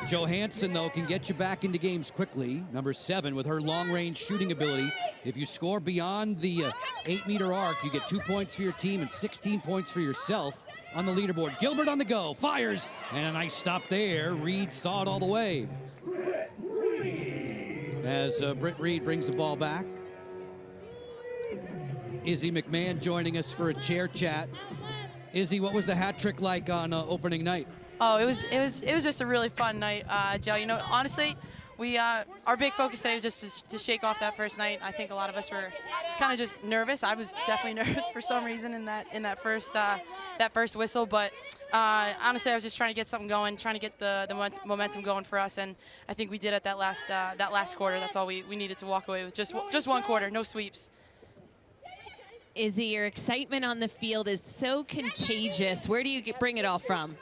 Johansson, though, can get you back into games quickly. Number 7 with her long-range shooting ability. If you score beyond the 8-meter arc, you get 2 points for your team and 16 points for yourself on the leaderboard. Gilbert on the go, fires, and a nice stop there. Reed saw it all the way. As Britt Reed brings the ball back. Izzy McMahon joining us for a chair chat. Izzy, what was the hat trick like on opening night? Oh, it was just a really fun night, Joe. You know, honestly, we our big focus today was just to shake off that first night. I think a lot of us were kind of just nervous. I was definitely nervous for some reason in that first whistle, but honestly, I was just trying to get something going, trying to get the momentum going for us, and I think we did at that last quarter. That's all we needed to walk away with. Just one quarter, no sweeps. Izzy, your excitement on the field is so contagious. Where do you bring it all from?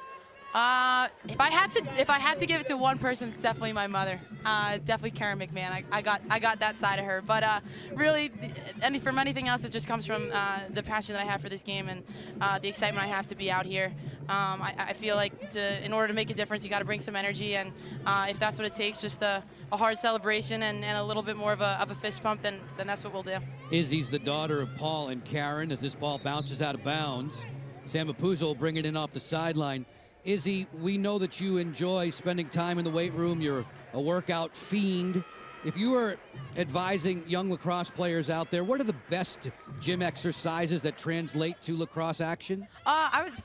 If I had to give it to one person, it's definitely my mother. Definitely Karen McMahon. I got that side of her. But really, from anything else, it just comes from the passion that I have for this game and the excitement I have to be out here. I feel like in order to make a difference, you got to bring some energy, and if that's what it takes, just a hard celebration and a little bit more of a fist pump, then that's what we'll do. Izzy's the daughter of Paul and Karen. As this ball bounces out of bounds, Sam Apuzzo will bring it in off the sideline. Izzy, we know that you enjoy spending time in the weight room. You're a workout fiend. If you were advising young lacrosse players out there, what are the best gym exercises that translate to lacrosse action?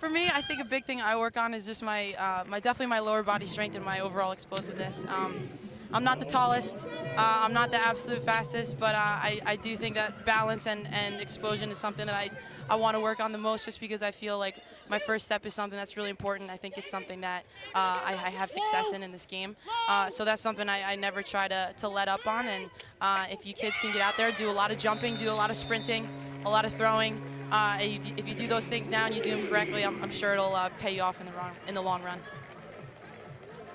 For me, I think a big thing I work on is just definitely my lower body strength and my overall explosiveness. I'm not the tallest, I'm not the absolute fastest, but I do think that balance and explosion is something that I want to work on the most, just because I feel like my first step is something that's really important. I think it's something that I have success in this game. So that's something I never try to let up on. And if you kids can get out there, do a lot of jumping, do a lot of sprinting, a lot of throwing, if you do those things now and you do them correctly, I'm sure it'll pay you off in the long run.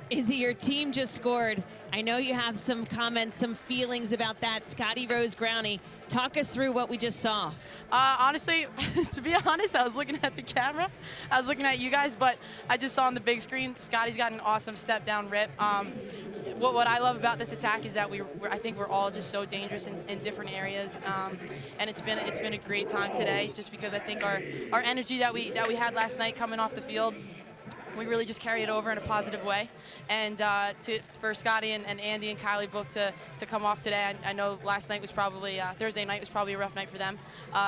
Izzy, your team just scored. I know you have some comments, some feelings about that. Scotty Rose Growney, talk us through what we just saw. Honestly, to be honest, I was looking at the camera. I was looking at you guys, but I just saw on the big screen, Scotty's got an awesome step down rip. What I love about this attack is that I think we're all just so dangerous in different areas, and it's been a great time today, just because I think our energy that we had last night coming off the field, we really just carried it over in a positive way. And for Scotty and Andy and Kylie both to come off today, I know last night was probably, Thursday night was probably a rough night for them.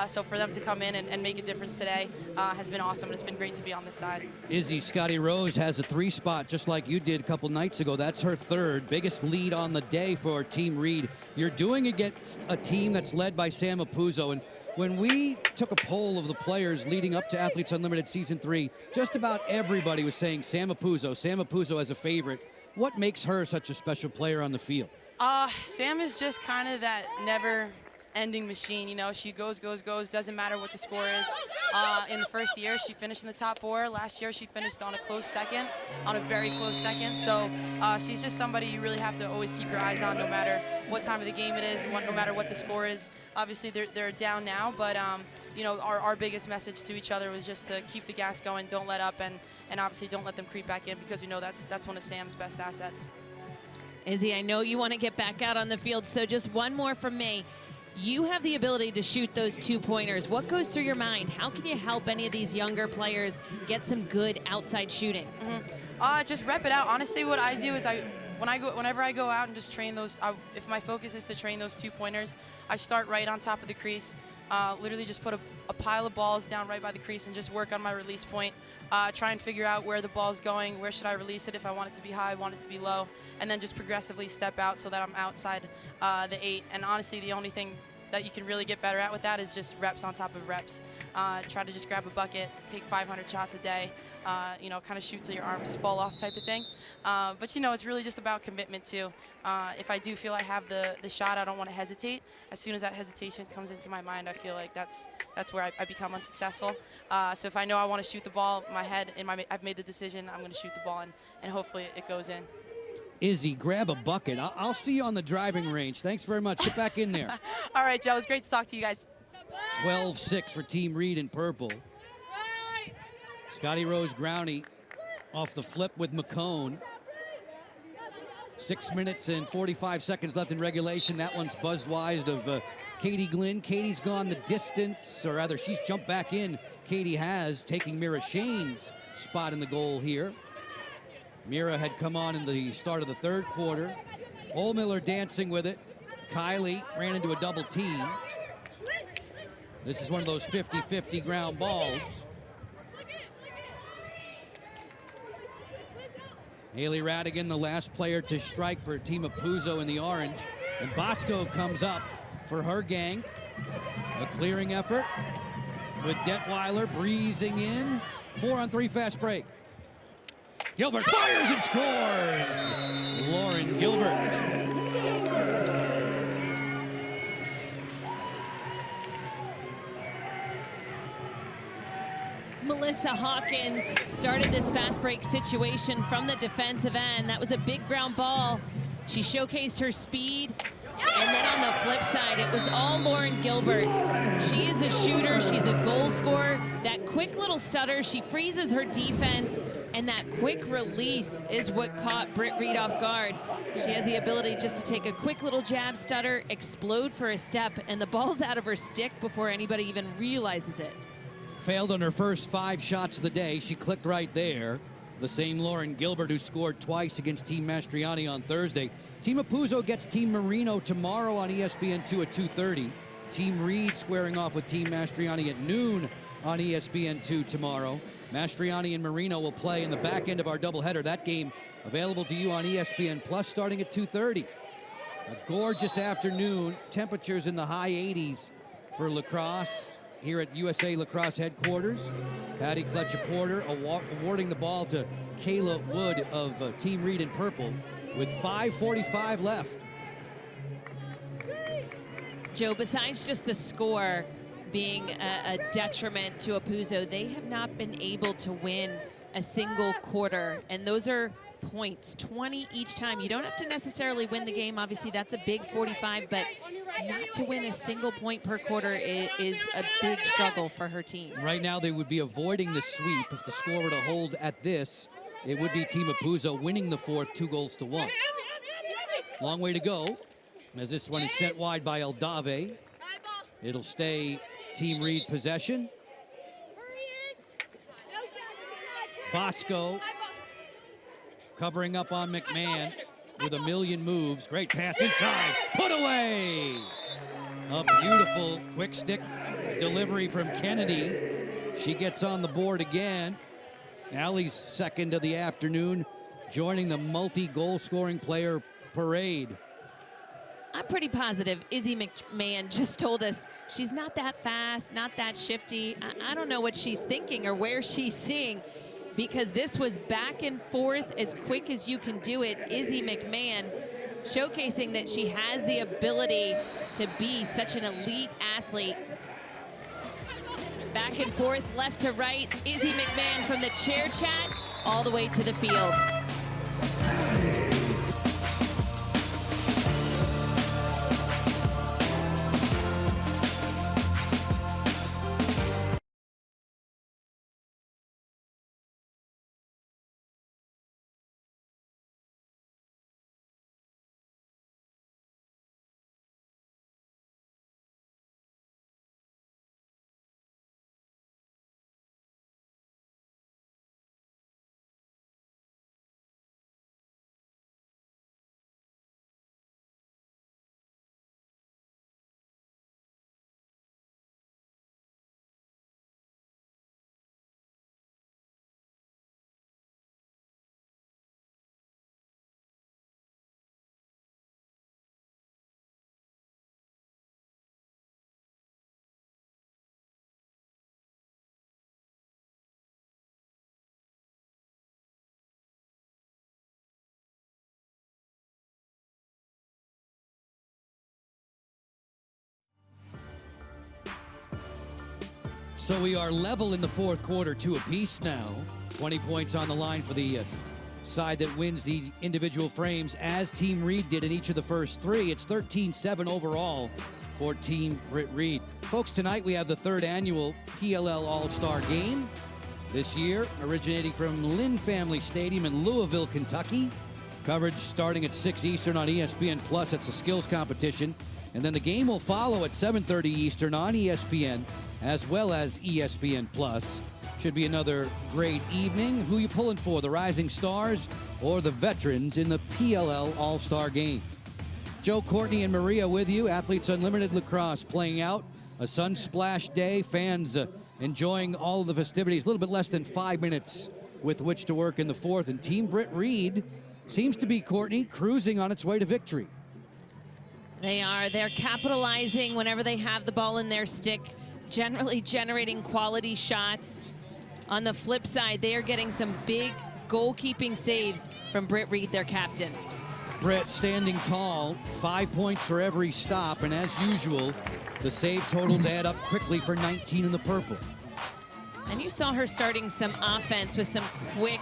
So for them to come in and make a difference today has been awesome, and it's been great to be on this side. Izzy, Scotty Rose has a 3 spot just like you did a couple nights ago. That's her 3rd. Biggest lead on the day for Team Reed. You're doing against a team that's led by Sam Apuzzo, and when we took a poll of the players leading up to Athletes Unlimited Season 3, just about everybody was saying Sam Apuzzo as a favorite. What makes her such a special player on the field? Sam is just kind of that never-ending machine. You know, she goes, doesn't matter what the score is. In the first year, she finished in the top 4. Last year, she finished on a close second, on a very close second. So she's just somebody you really have to always keep your eyes on, no matter what time of the game it is, no matter what the score is. Obviously, they're down now, but you know, our biggest message to each other was just to keep the gas going, don't let up, and obviously don't let them creep back in, because we know that's one of Sam's best assets. Izzy, I know you want to get back out on the field, so just one more from me. You have the ability to shoot those 2-pointers. What goes through your mind? How can you help any of these younger players get some good outside shooting? Just rep it out. Honestly, what I do is whenever I go out and just train those, if my focus is to train those 2-pointers, I start right on top of the crease. Literally just put a pile of balls down right by the crease and just work on my release point. Try and figure out where the ball's going, where should I release it, if I want it to be high, want it to be low, and then just progressively step out so that I'm outside the 8. And honestly, the only thing that you can really get better at with that is just reps on top of reps. Try to just grab a bucket, take 500 shots a day, you know, kind of shoot till your arms fall off type of thing. But, you know, it's really just about commitment, too. If I do feel I have the shot, I don't want to hesitate. As soon as that hesitation comes into my mind, I feel like that's where I become unsuccessful. So if I know I want to shoot the ball, I've made the decision, I'm going to shoot the ball, and hopefully it goes in. Izzy, grab a bucket. I'll see you on the driving range. Thanks very much. Get back in there. All right, Joe. It was great to talk to you guys. 12-6 for Team Reed in purple. Scotty Rose Growney off the flip with McCone. 6 minutes and 45 seconds left in regulation. That one's buzzed wide of Katie Glynn. Katie's gone the distance, or rather she's jumped back in. Katie has, taking Mira Shane's spot in the goal here. Mira had come on in the start of the third quarter. Oldmiller dancing with it. Kylie ran into a double team. This is one of those 50-50 ground balls. Haley Radigan, the last player to strike for Team Apuzzo in the orange. And Bosco comes up for her gang. A clearing effort with Detweiler breezing in. 4-on-3 fast break. Gilbert fires and scores! Lauren Gilbert. Melissa Hawkins started this fast break situation from the defensive end. That was a big ground ball. She showcased her speed. And then on the flip side, it was all Lauren Gilbert. She is a shooter. She's a goal scorer. That quick little stutter, she freezes her defense. And that quick release is what caught Britt Reed off guard. She has the ability just to take a quick little jab stutter, explode for a step, and the ball's out of her stick before anybody even realizes it. Failed on her first 5 shots of the day. She clicked right there. The same Lauren Gilbert who scored twice against Team Mastriani on Thursday. Team Apuzzo gets Team Marino tomorrow on ESPN2 at 2:30. Team Reed squaring off with Team Mastriani at noon on ESPN2 tomorrow. Mastriani and Marino will play in the back end of our doubleheader. That game available to you on ESPN Plus starting at 2:30. A gorgeous afternoon. Temperatures in the high 80s for lacrosse here at USA Lacrosse headquarters. Patty Kletcher-Porter awarding the ball to Kayla Wood of Team Reed in purple with 5:45 left. Joe, besides just the score being a detriment to Apuzzo, they have not been able to win a single quarter, and those are points, 20 each time. You don't have to necessarily win the game. Obviously, that's a big 45, but not to win a single point per quarter is a big struggle for her team. Right now, they would be avoiding the sweep. If the score were to hold at this, it would be Team Apuzzo winning the fourth 2-1. Long way to go, as this one is sent wide by Eldave. It'll stay Team Reed possession. Bosco covering up on McMahon with a million moves. Great pass inside, put away. A beautiful quick stick delivery from Kennedy. She gets on the board again. Allie's second of the afternoon, joining the multi-goal scoring player parade. I'm pretty positive Izzy McMahon just told us she's not that fast, not that shifty. I don't know what she's thinking or where she's seeing, because this was back and forth as quick as you can do it. Izzy McMahon showcasing that she has the ability to be such an elite athlete. Back and forth, left to right. Izzy McMahon from the chair chat all the way to the field. So we are level in the fourth quarter, 2 apiece now. 20 points on the line for the side that wins the individual frames, as Team Reed did in each of the first 3. It's 13-7 overall for Team Britt Reed. Folks, tonight we have the 3rd annual PLL All-Star Game. This year, originating from Lynn Family Stadium in Louisville, Kentucky. Coverage starting at 6 Eastern on ESPN+. It's a skills competition. And then the game will follow at 7:30 Eastern on ESPN, as well as ESPN+. Should be another great evening. Who you pulling for, the Rising Stars or the veterans in the PLL All-Star Game? Joe, Courtney, and Maria with you. Athletes Unlimited Lacrosse playing out. A sun-splashed day. Fans enjoying all of the festivities. A little bit less than 5 minutes with which to work in the fourth. And Team Britt Reed seems to be, Courtney, cruising on its way to victory. They are. They're capitalizing whenever they have the ball in their stick, generally generating quality shots. On the flip side, they are getting some big goalkeeping saves from Britt Reed, their captain. Britt standing tall, 5 points for every stop, and as usual, the save totals add up quickly for 19 in the purple. And you saw her starting some offense with some quick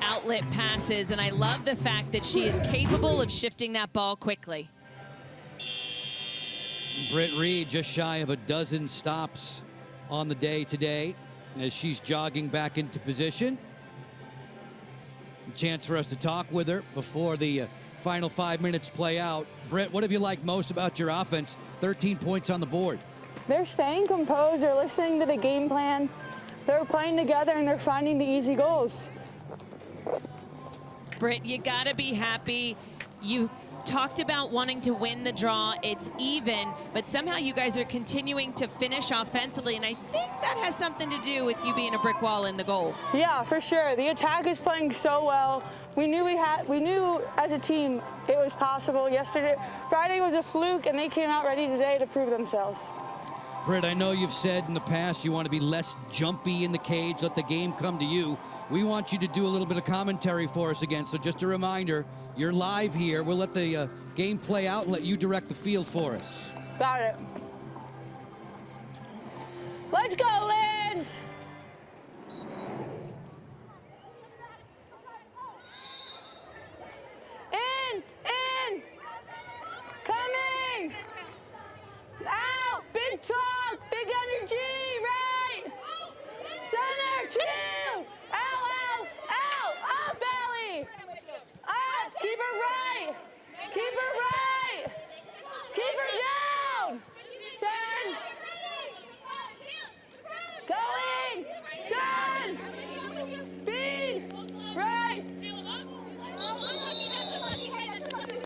outlet passes, and I love the fact that she is capable of shifting that ball quickly. Britt Reed just shy of a dozen stops on the day today as she's jogging back into position. A chance for us to talk with her before the final 5 minutes play out. Britt, what have you liked most about your offense? 13 points on the board. They're staying composed. They're listening to the game plan. They're playing together, and they're finding the easy goals. Britt, you gotta be happy. You talked about wanting to win the draw. It's even, but somehow you guys are continuing to finish offensively, and I think that has something to do with you being a brick wall in the goal. Yeah, for sure. The attack is playing so well. We knew as a team it was possible. Friday was a fluke, and they came out ready today to prove themselves. Britt, I know you've said in the past you want to be less jumpy in the cage, let the game come to you. We want you to do a little bit of commentary for us again, so just a reminder, you're live here. We'll let the game play out and let you direct the field for us. Got it. Let's go, Lance! In! Coming! Out! Big talk! Big energy! Right! Center! 2! Out! Up, Valley! Up! Keep her right! Keep her right! Keep her down! Send! Going! Send! Feed! Right!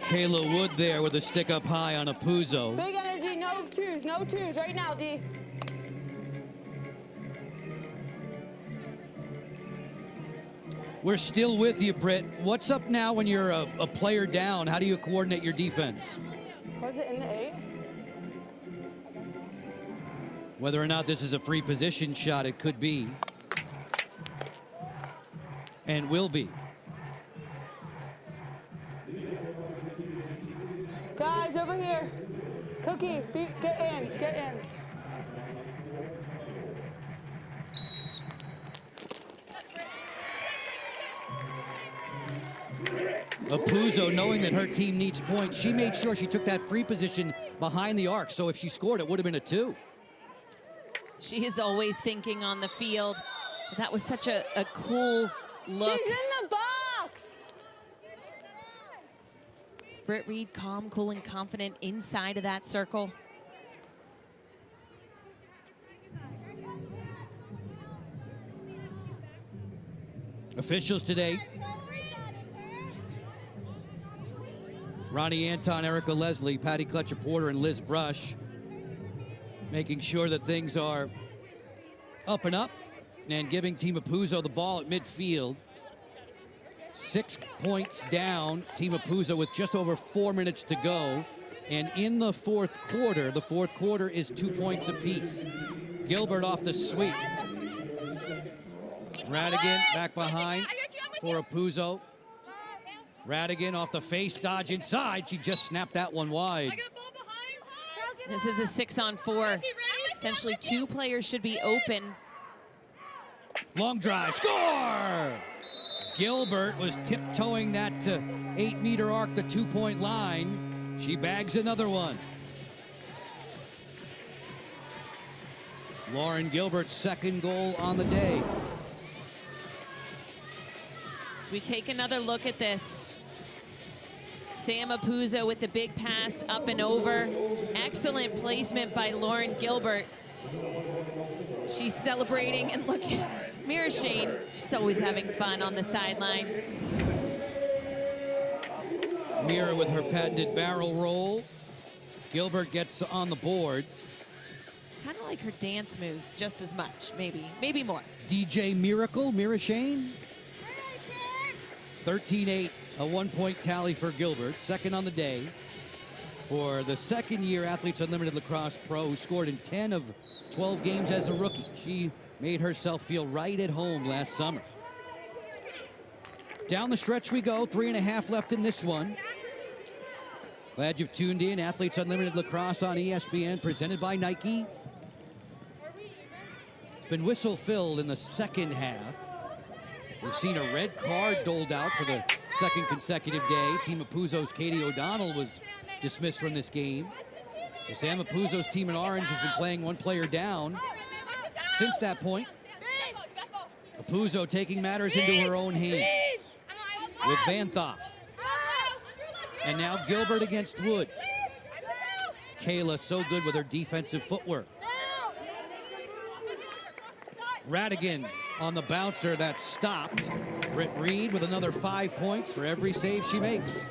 Kayla Wood there with a stick up high on a Puzo. Big energy, no twos right now, D. We're still with you, Britt. What's up now when you're a player down? How do you coordinate your defense? What Was it in the 8? Whether or not this is a free position shot, it could be. And will be. Guys, over here. Cookie, get in, get in. Apuzzo, knowing that her team needs points, she made sure she took that free position behind the arc, so if she scored, it would have been a 2. She is always thinking on the field. That was such a cool look. She's in the box! Britt Reed, calm, cool, and confident inside of that circle. Officials today: Ronnie Anton, Erica Leslie, Patty Clutcher-Porter, and Liz Brush, making sure that things are up and up and giving Team Apuzzo the ball at midfield. 6 points down, Team Apuzzo with just over 4 minutes to go. And in the fourth quarter is 2 points apiece. Gilbert off the sweep. Radigan back behind for Apuzzo. Radigan off the face dodge inside. She just snapped that one wide. This is a 6-on-4. Essentially, 2 players should be open. Long drive, score! Gilbert was tiptoeing that 8-meter arc, the 2-point line. She bags another one. Lauren Gilbert's second goal on the day. As we take another look at this, Sam Apuzzo with the big pass up and over. Excellent placement by Lauren Gilbert. She's celebrating, and look at Mira Shane. She's always having fun on the sideline. Mira with her patented barrel roll. Gilbert gets on the board. Kind of like her dance moves just as much, maybe more. DJ Miracle, Mira Shane. 13-8, a 1-point tally for Gilbert, second on the day. For the second year Athletes Unlimited Lacrosse Pro, who scored in 10 of 12 games as a rookie. She made herself feel right at home last summer. Down the stretch we go, 3.5 left in this one. Glad you've tuned in. Athletes Unlimited Lacrosse on ESPN, presented by Nike. It's been whistle-filled in the second half. We've seen a red card doled out for the second consecutive day. Team Apuzzo's Katie O'Donnell was dismissed from this game. So Sam Apuzzo's team in orange has been playing 1 player down since that point. Apuzzo taking matters into her own hands with Van Thoff. And now Gilbert against Wood. Kayla so good with her defensive footwork. Radigan on the bouncer, that stopped. Britt Reed with another 5 points for every save she makes.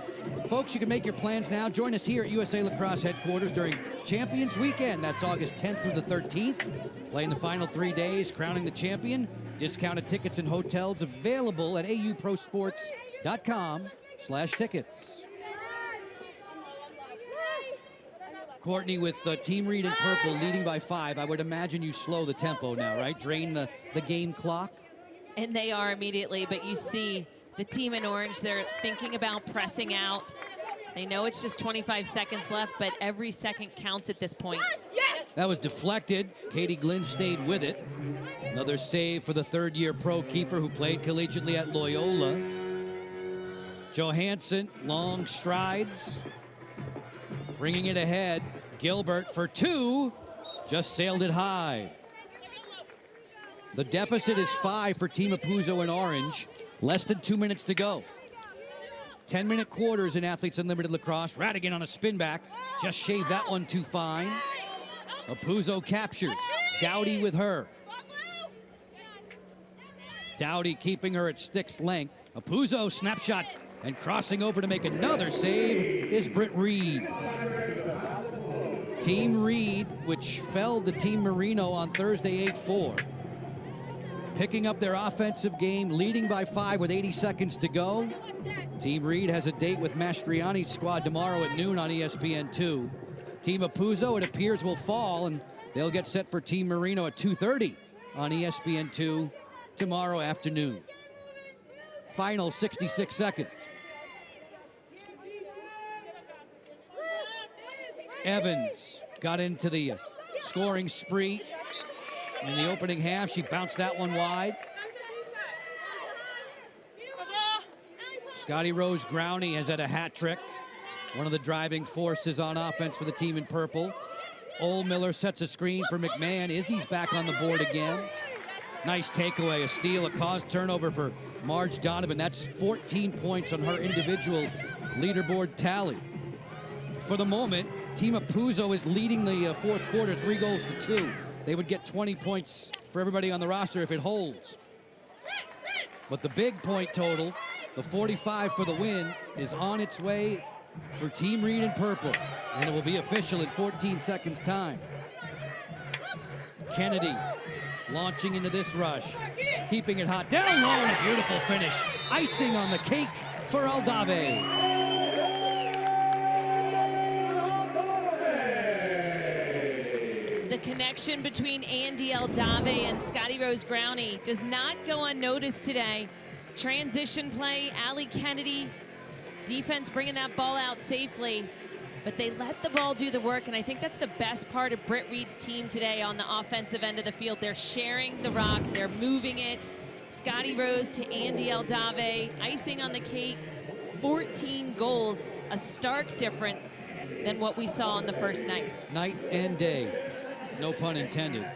Folks, you can make your plans now. Join us here at USA Lacrosse headquarters during Champions Weekend. That's August 10th through the 13th. Playing the final 3 days, crowning the champion. Discounted tickets and hotels available at auprosports.com/tickets. Courtney with Team Reed in purple leading by 5. I would imagine you slow the tempo now, right? Drain the game clock. And they are immediately, but you see the team in orange, they're thinking about pressing out. They know it's just 25 seconds left, but every second counts at this point. That was deflected. Katie Glynn stayed with it. Another save for the third-year pro keeper who played collegiately at Loyola. Johansson, long strides. Bringing it ahead. Gilbert for 2. Just sailed it high. The deficit is 5 for Team Apuzzo in orange. Less than 2 minutes to go. 10-minute quarters in Athletes Unlimited Lacrosse. Radigan on a spin back. Just shaved that one too fine. Apuzzo captures. Dowdy with her. Dowdy keeping her at stick's length. Apuzzo snapshot, and crossing over to make another save is Britt Reed. Team Reed, which felled the Team Marino on Thursday 8-4. picking up their offensive game, leading by 5 with 80 seconds to go. Team Reed has a date with Mastriani's squad tomorrow at noon on ESPN2. Team Apuzzo, it appears, will fall, and they'll get set for Team Marino at 2:30 on ESPN2 tomorrow afternoon. Final 66 seconds. Evans got into the scoring spree in the opening half. She bounced that one wide. Scotty Rose Growney has had a hat trick. One of the driving forces on offense for the team in purple. Ohlmiller sets a screen for McMahon. Izzy's back on the board again. Nice takeaway, a steal, a caused turnover for Marge Donovan. That's 14 points on her individual leaderboard tally. For the moment, Team Apuzzo is leading the fourth quarter 3-2. They would get 20 points for everybody on the roster if it holds. But the big point total, the 45 for the win, is on its way for Team Reed in purple, and it will be official in 14 seconds time. Kennedy launching into this rush, keeping it hot, down low, and a beautiful finish. Icing on the cake for Aldave. The connection between Andy Aldave and Scotty Rose Growney does not go unnoticed today. Transition play, Allie Kennedy, defense bringing that ball out safely, but they let the ball do the work, and I think that's the best part of Britt Reed's team today on the offensive end of the field. They're sharing the rock, they're moving it. Scotty Rose to Andy Aldave, icing on the cake, 14 goals, a stark difference than what we saw on the first night. Night and day. No pun intended.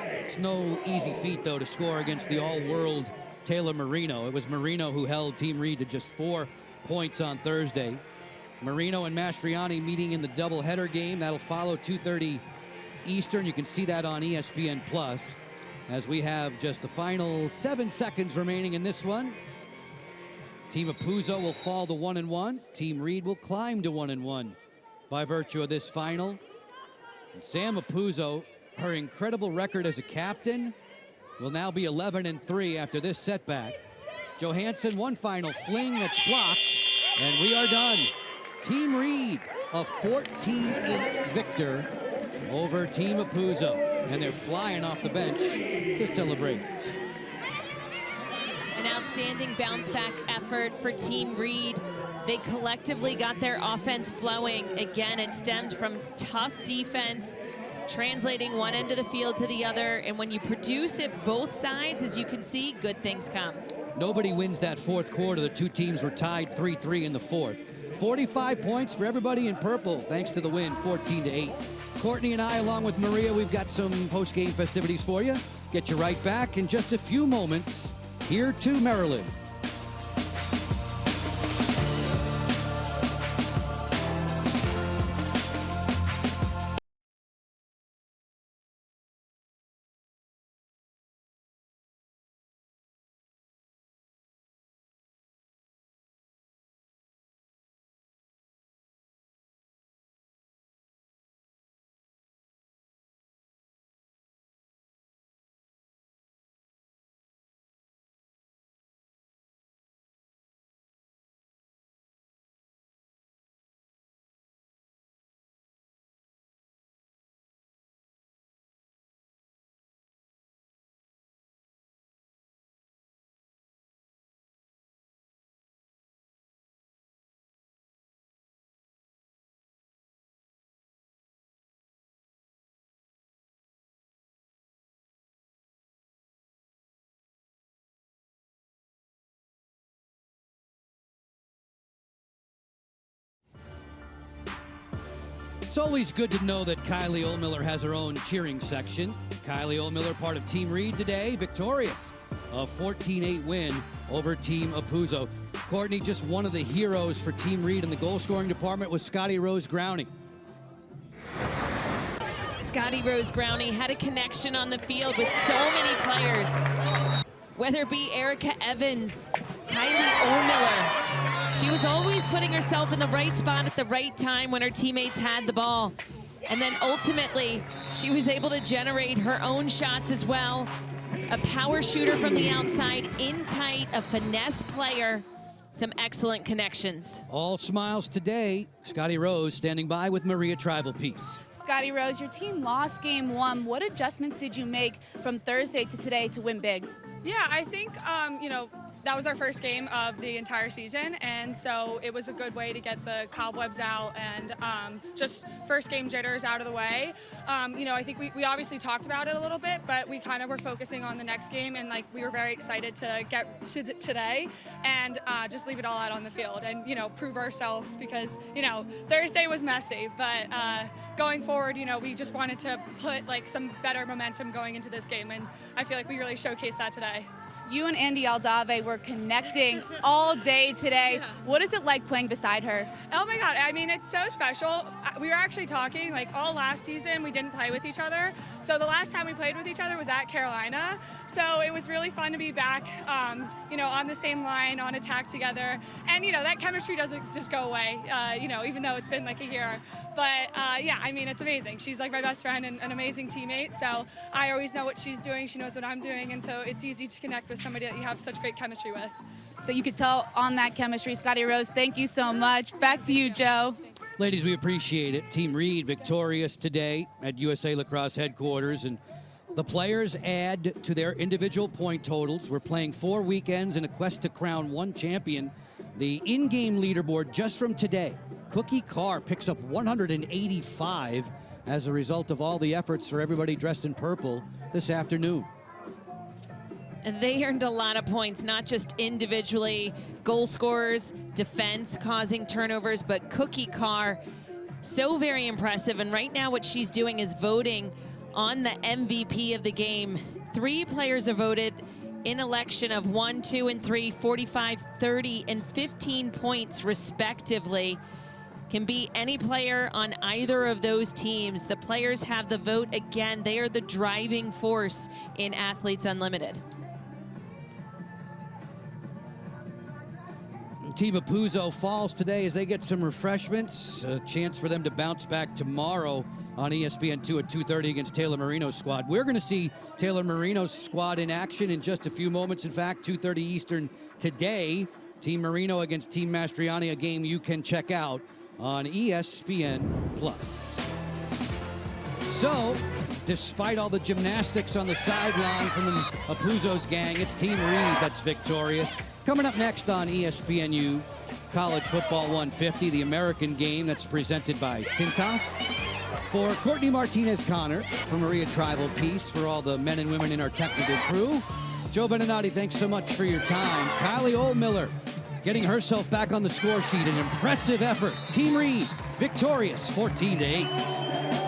It's no easy feat, though, to score against the all-world Taylor Marino. It was Marino who held Team Reed to just 4 points on Thursday. Marino and Mastriani meeting in the doubleheader game. That'll follow 2:30 Eastern. You can see that on ESPN Plus, as we have just the final 7 seconds remaining in this one. Team Apuzzo will fall to 1-1. Team Reed will climb to 1-1 by virtue of this final. And Sam Apuzzo, her incredible record as a captain, will now be 11-3 after this setback. Johansson, one final fling that's blocked, and we are done. Team Reed, a 14-8 victor over Team Apuzzo, and they're flying off the bench to celebrate. An outstanding bounce-back effort for Team Reed. They collectively got their offense flowing. Again, it stemmed from tough defense, translating one end of the field to the other, and when you produce it both sides, as you can see, good things come. Nobody wins that fourth quarter. The two teams were tied 3-3 in the fourth. 45 points for everybody in purple, thanks to the win, 14-8. Courtney and I, along with Maria, we've got some post-game festivities for you. Get you right back in just a few moments here to Maryland. It's always good to know that Kylie Ohlmiller has her own cheering section. Kylie Ohlmiller, part of Team Reed today, victorious. A 14-8 win over Team Apuzzo. Courtney, just one of the heroes for Team Reed in the goal-scoring department was Scotty Rose Growney. Scotty Rose Growney had a connection on the field with so many players, whether it be Erica Evans, Kylie Ohlmiller. She was always putting herself in the right spot at the right time when her teammates had the ball. And then ultimately, she was able to generate her own shots as well. A power shooter from the outside, in tight, a finesse player, some excellent connections. All smiles today. Scotty Rose standing by with Maria Tribal Peace. Scotty Rose, your team lost game 1. What adjustments did you make from Thursday to today to win big? Yeah, I think, that was our first game of the entire season, and so it was a good way to get the cobwebs out and just first game jitters out of the way. I think we obviously talked about it a little bit, but we kind of were focusing on the next game, and we were very excited to get to today and just leave it all out on the field and prove ourselves, because Thursday was messy, but going forward, we just wanted to put some better momentum going into this game, and I feel like we really showcased that today. You and Andy Aldave were connecting all day today. Yeah. What is it like playing beside her? Oh my God, I mean, it's so special. We were actually talking, all last season we didn't play with each other. So the last time we played with each other was at Carolina. So it was really fun to be back, on the same line, on attack together. And, that chemistry doesn't just go away, even though it's been a year. But yeah, I mean, it's amazing. She's my best friend and an amazing teammate. So I always know what she's doing. She knows what I'm doing. And so it's easy to connect with somebody that you have such great chemistry with. That you could tell on that chemistry. Scotty Rose, thank you so much. Back to you, Joe. Ladies, we appreciate it. Team Reed victorious today at USA Lacrosse headquarters, and the players add to their individual point totals. We're playing 4 weekends in a quest to crown one champion. The in-game leaderboard just from today, Cookie Carr picks up 185 as a result of all the efforts for everybody dressed in purple this afternoon. They earned a lot of points, not just individually, goal scorers, defense, causing turnovers, but Cookie Carr, so very impressive. And right now what she's doing is voting on the MVP of the game. 3 players are voted in election of 1, 2, and 3, 45, 30, and 15 points respectively. Can be any player on either of those teams. The players have the vote again. They are the driving force in Athletes Unlimited. Team of Puzo falls today as they get some refreshments. A chance for them to bounce back tomorrow on ESPN2 at 2:30 against Taylor Marino's squad. We're going to see Taylor Marino's squad in action in just a few moments. In fact, 2:30 Eastern today. Team Marino against Team Mastriani, a game you can check out on ESPN+. So, despite all the gymnastics on the sideline from Puzo's gang, it's Team Reed that's victorious. Coming up next on ESPNU, College Football 150, the American game that's presented by Cintas. For Courtney Martinez-Connor, for Maria Tribal Peace, for all the men and women in our technical crew, Joe Beninati, thanks so much for your time. Kylie Oldmiller getting herself back on the score sheet, an impressive effort. Team Reed victorious 14-8.